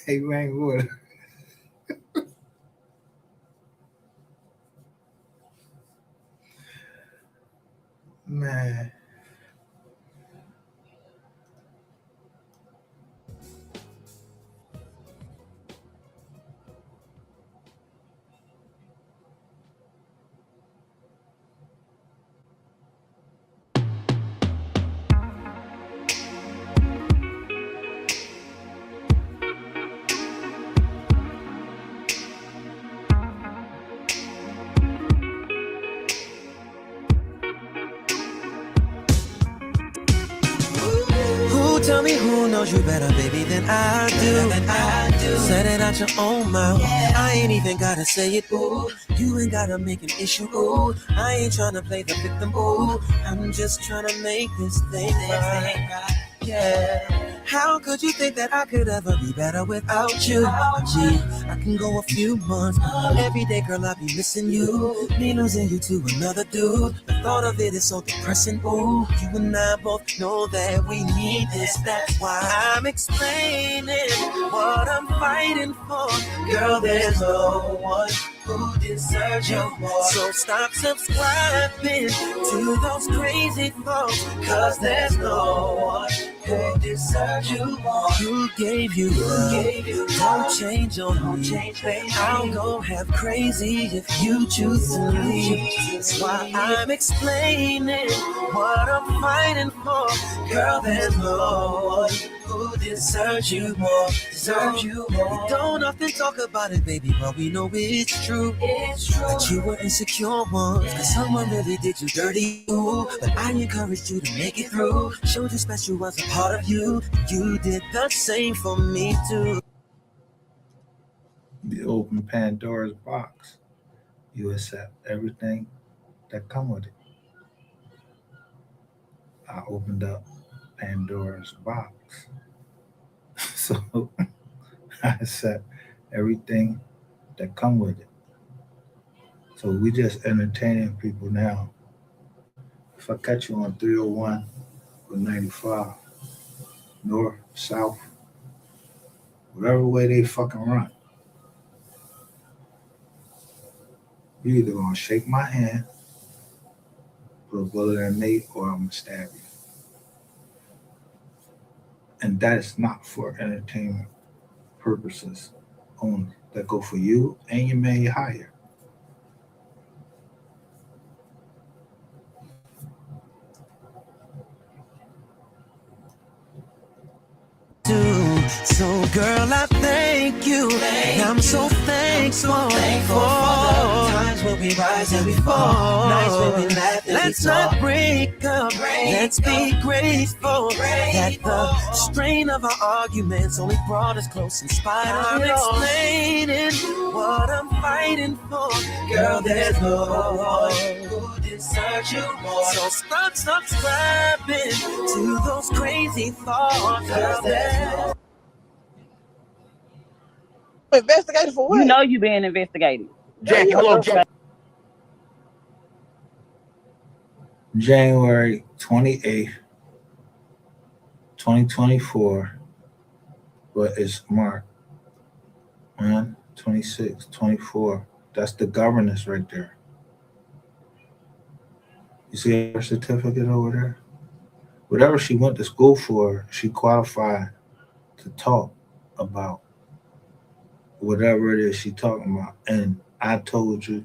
Hey, man, what? Man. Tell me who knows you better, baby, than I do. Said it out your own mouth. I ain't even gotta say it, ooh. You ain't gotta make an issue, ooh. I ain't tryna play the victim, ooh. I'm just tryna make this thing right. Yeah. How could you think that I could ever be better without you? Gee, I can go a few months. Every day, girl, I be missing you. Me losing you to another dude. The thought of it is so depressing. Ooh, you and I both know that we need this. That's why I'm explaining what I'm fighting for. Girl, there's no one who deserves you more. So stop subscribing to those crazy thoughts, 'cause there's no one Who deserves you more? Who gave you love? Don't change on me. I'll go half crazy if you choose to leave. That's why I'm explaining what I'm fighting for. Girl, there's no one who deserves you more. Deserves you more. We don't often talk about it, baby, but we know it's true. It's true that you were insecure once, cause someone really did you dirty. Ooh, but I encouraged you to make it through. Showed you special was a part of you. You did the same for me too. You open Pandora's box. You accept everything that come with it. I opened up Pandora's box. So I accept everything that come with it. So we just entertaining people now. If I catch you on 301 or 95, north, south, whatever way they fucking run, you either gonna shake my hand, put a bullet in me, or I'm gonna stab you. And that is not for entertainment purposes only. That go for you and your man you hire. So girl, I thank you. I'm so thankful for the times when we rise and we fall. Nights when we laugh. Let's not break up. Let's be grateful that the strain of our arguments only brought us close in spite of it all. Explaining what I'm fighting for. Girl, there's no one who deserves you more. So stop subscribing to those crazy thoughts. Girl, there's Investigated for what? You know you being investigated. Jackie, hello, Jackie. January 28th, 2024, but it's marked 1, 26, 24. That's the governance right there. You see her certificate over there? Whatever she went to school for, she qualified to talk about whatever it is she talking about. And I told you,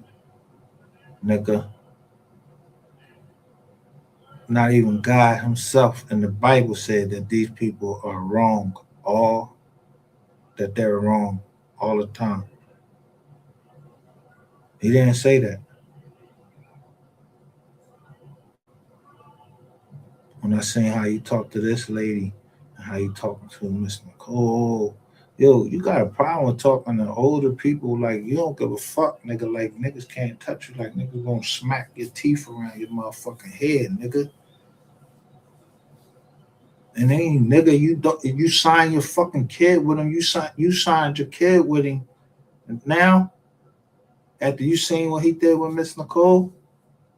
nigga, not even God himself in the Bible said that these people are wrong, that they're wrong all the time. He didn't say that. When I seen how you talk to this lady and how you talking to Miss Nicole, yo, you got a problem with talking to older people like you don't give a fuck, nigga. Like niggas can't touch you, like niggas gonna smack your teeth around your motherfucking head, nigga. And then, nigga, you sign your fucking kid with him. You signed your kid with him. And now, after you seen what he did with Miss Nicole,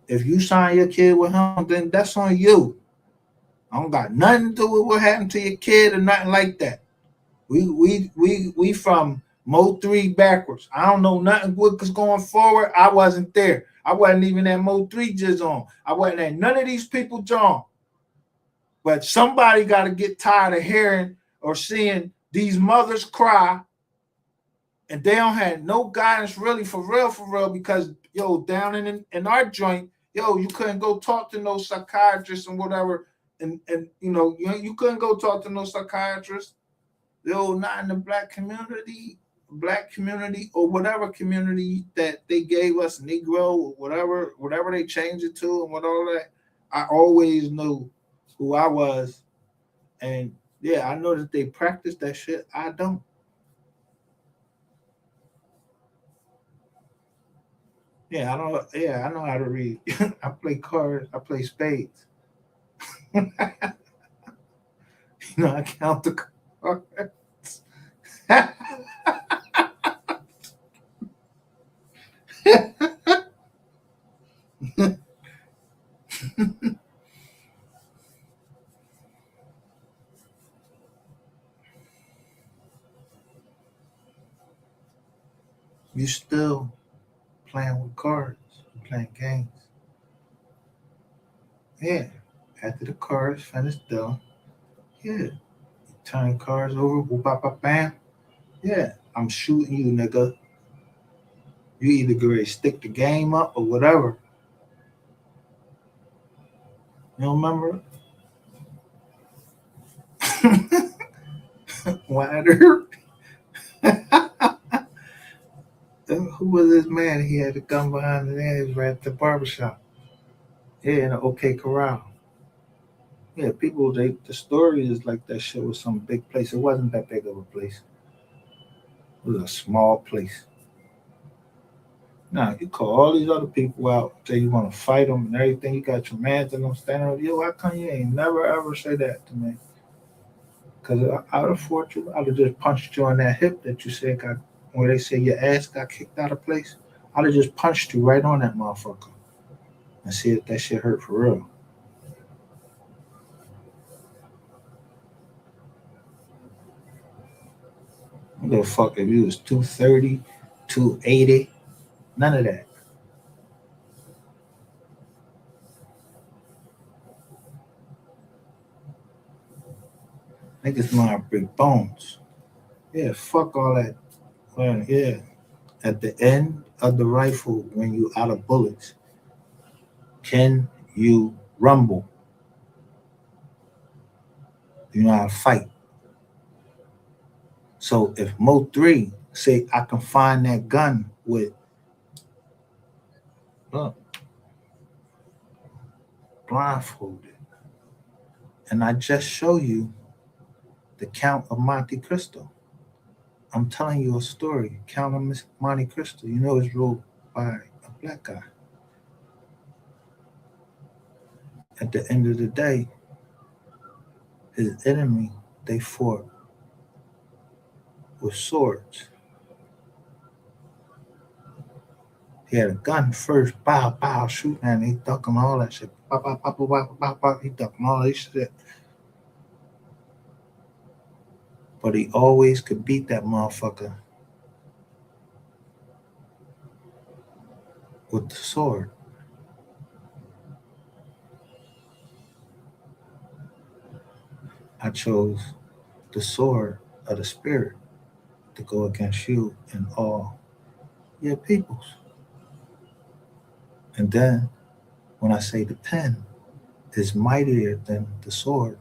if you sign your kid with him, then that's on you. I don't got nothing to do with what happened to your kid or nothing like that. We from MO3 backwards. I don't know nothing what was going forward. I wasn't there. I wasn't even at MO3 jizz on. I wasn't at none of these people John. But somebody got to get tired of hearing or seeing these mothers cry, and they don't have no guidance really for real, because, yo, down in our joint, yo, you couldn't go talk to no psychiatrist and whatever, and you know, you couldn't go talk to no psychiatrist, yo, not in the black community, or whatever community that they gave us, Negro, or whatever they changed it to and what all that. I always knew who I was, and yeah, I know that they practice that shit. I don't. Yeah, I know how to read. I play cards. I play spades. You know, I count the cards. You still playing with cards, playing games. Yeah. After the cards finished though, Yeah. Turn cars over, whoop, bop, bop, bam. Yeah, I'm shooting you, nigga. You either go to stick the game up or whatever. You don't remember? Wider. Who was this man? He had a gun behind his head. He was right at the barbershop. Yeah, in the OK Corral. Yeah, people, the story is like that shit was some big place. It wasn't that big of a place. It was a small place. Now, you call all these other people out, say you want to fight them and everything. You got your mans and them standing over you. How come you ain't never ever say that to me? Because I would have fought you. I would have just punched you on that hip that you said got, where they say your ass got kicked out of place. I would have just punched you right on that motherfucker and see if that shit hurt for real. I don't give a fuck if you was 230, 280, none of that. Niggas know how to break bones. Yeah, fuck all that. Well, yeah. At the end of the rifle, when you out of bullets, can you rumble? You know how to fight. So if MO3 say I can find that gun with blindfolded, and I just show you the Count of Monte Cristo. I'm telling you a story. Count of Monte Cristo. You know it's ruled by a black guy. At the end of the day, his enemy, they fought with swords. He had a gun first, bow, bow, shooting, and he ducking all that shit. Bow, bow, bow, bow, bow, bow, bow. He ducking all this shit. But he always could beat that motherfucker with the sword. I chose the sword of the spirit to go against you and all your peoples. And then when I say the pen is mightier than the sword,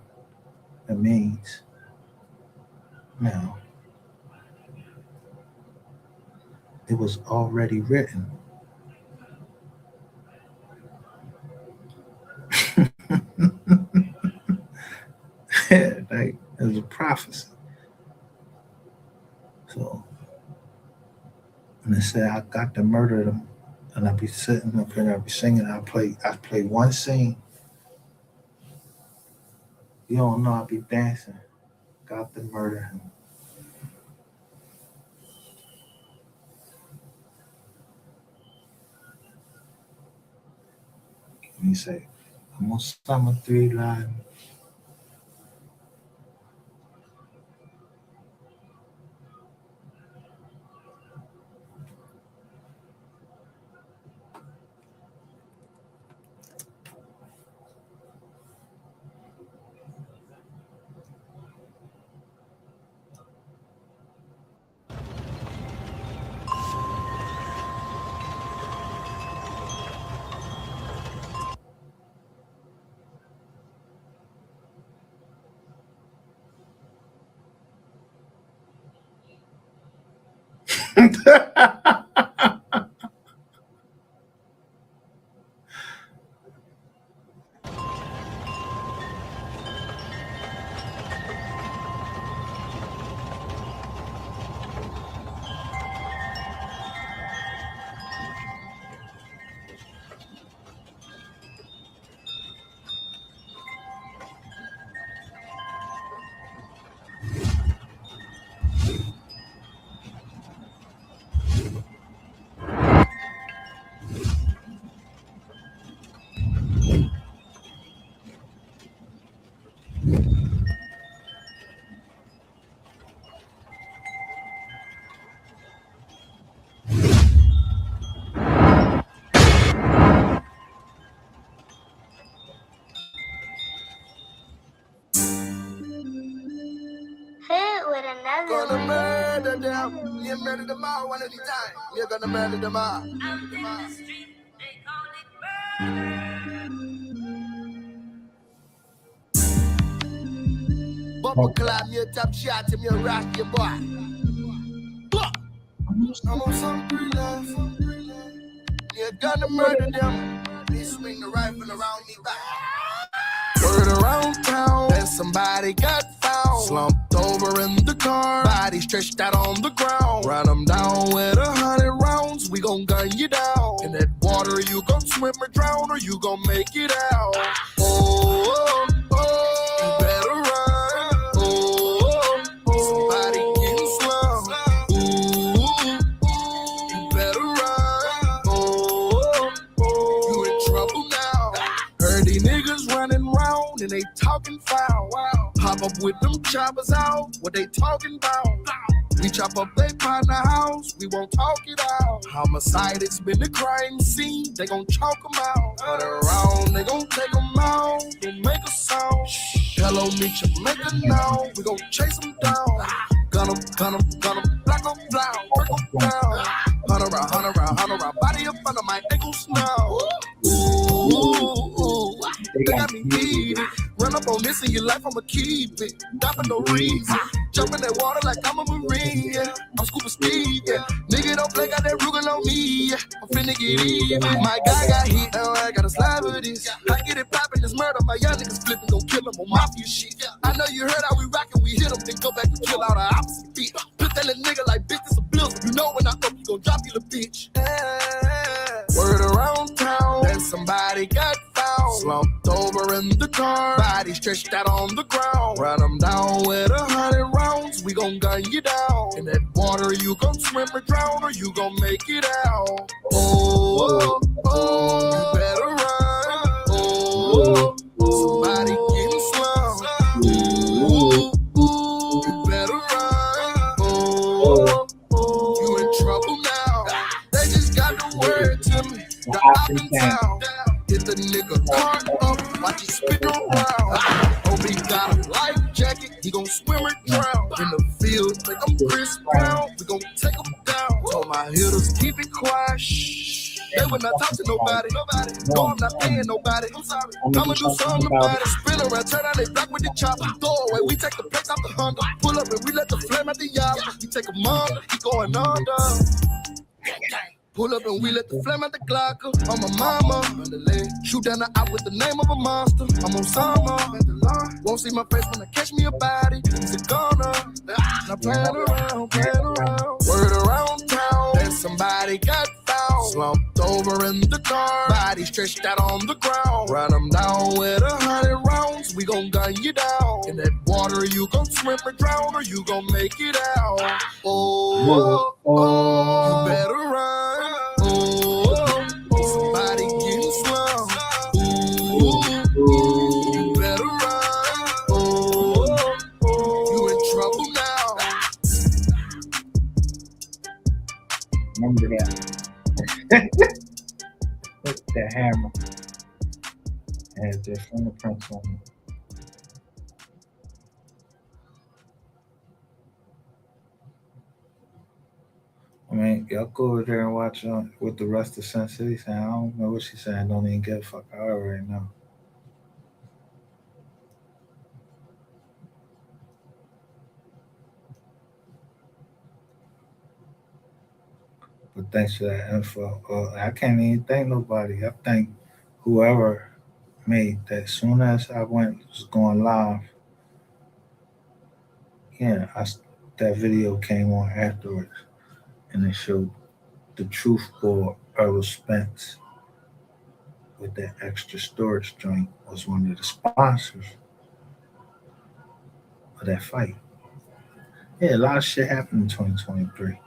that means now it was already written. Like it was a prophecy. So when they say I got to murder them, and I be sitting up here and I be singing, I play one scene. You don't know I be dancing. Got to murder him. And you say, I'm on summer 3 line. Gonna murder them. You murder them all one of the time. You're gonna murder them all. Bubble clap, me a top shot, me a rock your boy. I'm on some free love. You're gonna murder them. They swing the rifle around me back. Word around town that somebody got found, slumped over in the car, body stretched out on the ground. Run them down with 100 rounds, we gon' gun you down. In that water you gon' swim or drown, or you gon' make it out. Oh, oh, oh, you better run. Oh, oh, somebody getting slumped. Ooh, you better run. Oh, oh, you in trouble now. Heard these niggas running round and they talking foul. Pop up with them choppers out, what they talking about? We chop up they partner house, we won't talk it out. Homicide, it's been the crime scene, they gon' chalk them out. Turn around, they gon' take them out, they make a sound. Hello, meet you, make a now, we gon' chase them down. Gun them, black on brown, break them down. Hunt around, body up under my ankles now. Ooh, they got me heated. Run up on this in your life, I'ma keep it. Die for no reason. Jump in that water like I'm a Marine, yeah. I'm scuba speed, yeah. Nigga don't play, got that Rugal on me, yeah. I'm finna get even. My guy got hit, now I gotta slide with this. I get it poppin', this murder, my young niggas flippin', gon' kill him on mafia shit. I know you heard how we rockin', we hit him, then go back and kill all the opposite beat. Put that little nigga like bitch, it's a blizzard. You know when I up, you gon' drop you the bitch. Word around town that somebody got found, slumped over in the car, body stretched out on the ground. Run them down with 100 rounds, we gon' gun you down. In that water you gon' swim or drown, or you gon' make it out. Oh, oh, oh, you better run. Oh, oh, somebody getting slumped. Ooh, ooh, you better run. Oh, oh, you in trouble now. They just got the word to me. The up and down. Hit the nigga car up, watch he spin around. Hope he got a life jacket, he gon' swim or drown. In the field, like I'm Chris Brown, we gon' take him down. Told my hitters, keep it quiet, shh. They would not talk to nobody. No, I'm not paying nobody. I'm sorry. I'ma do something about it. Spin around, turn out they back with the chopper. Throw away, we take the plates out the Honda. Pull up and we let the flame at the yard. We take a mother, he going under. Pull up and we let the flame at the Glock. I'm a mama. Shoot down the eye with the name of a monster. I'm on summer. Won't see my face when I catch me a body. He's a goner. Now playing around. Word around town that somebody got found, slumped over in the car, body stretched out on the ground. Run them down with 100 rounds, we gon' gun you down. In that water you gon' swim or drown, or you gon' make it out. Oh, oh, oh, you better run. Somebody getting slumped. Ooh, you better run. Oh, you in trouble now. Remember that. Put the hammer. Has their fingerprints on it. I mean, y'all go over there and watch with the rest of Sun City saying, I don't know what she's saying. Don't even give a fuck. I already know. But thanks for that info. I can't even thank nobody. I thank whoever made that. As soon as I was going live, that video came on afterwards. And it showed the Truth Board, Earl Spence, with that extra storage joint, was one of the sponsors of that fight. Yeah, a lot of shit happened in 2023.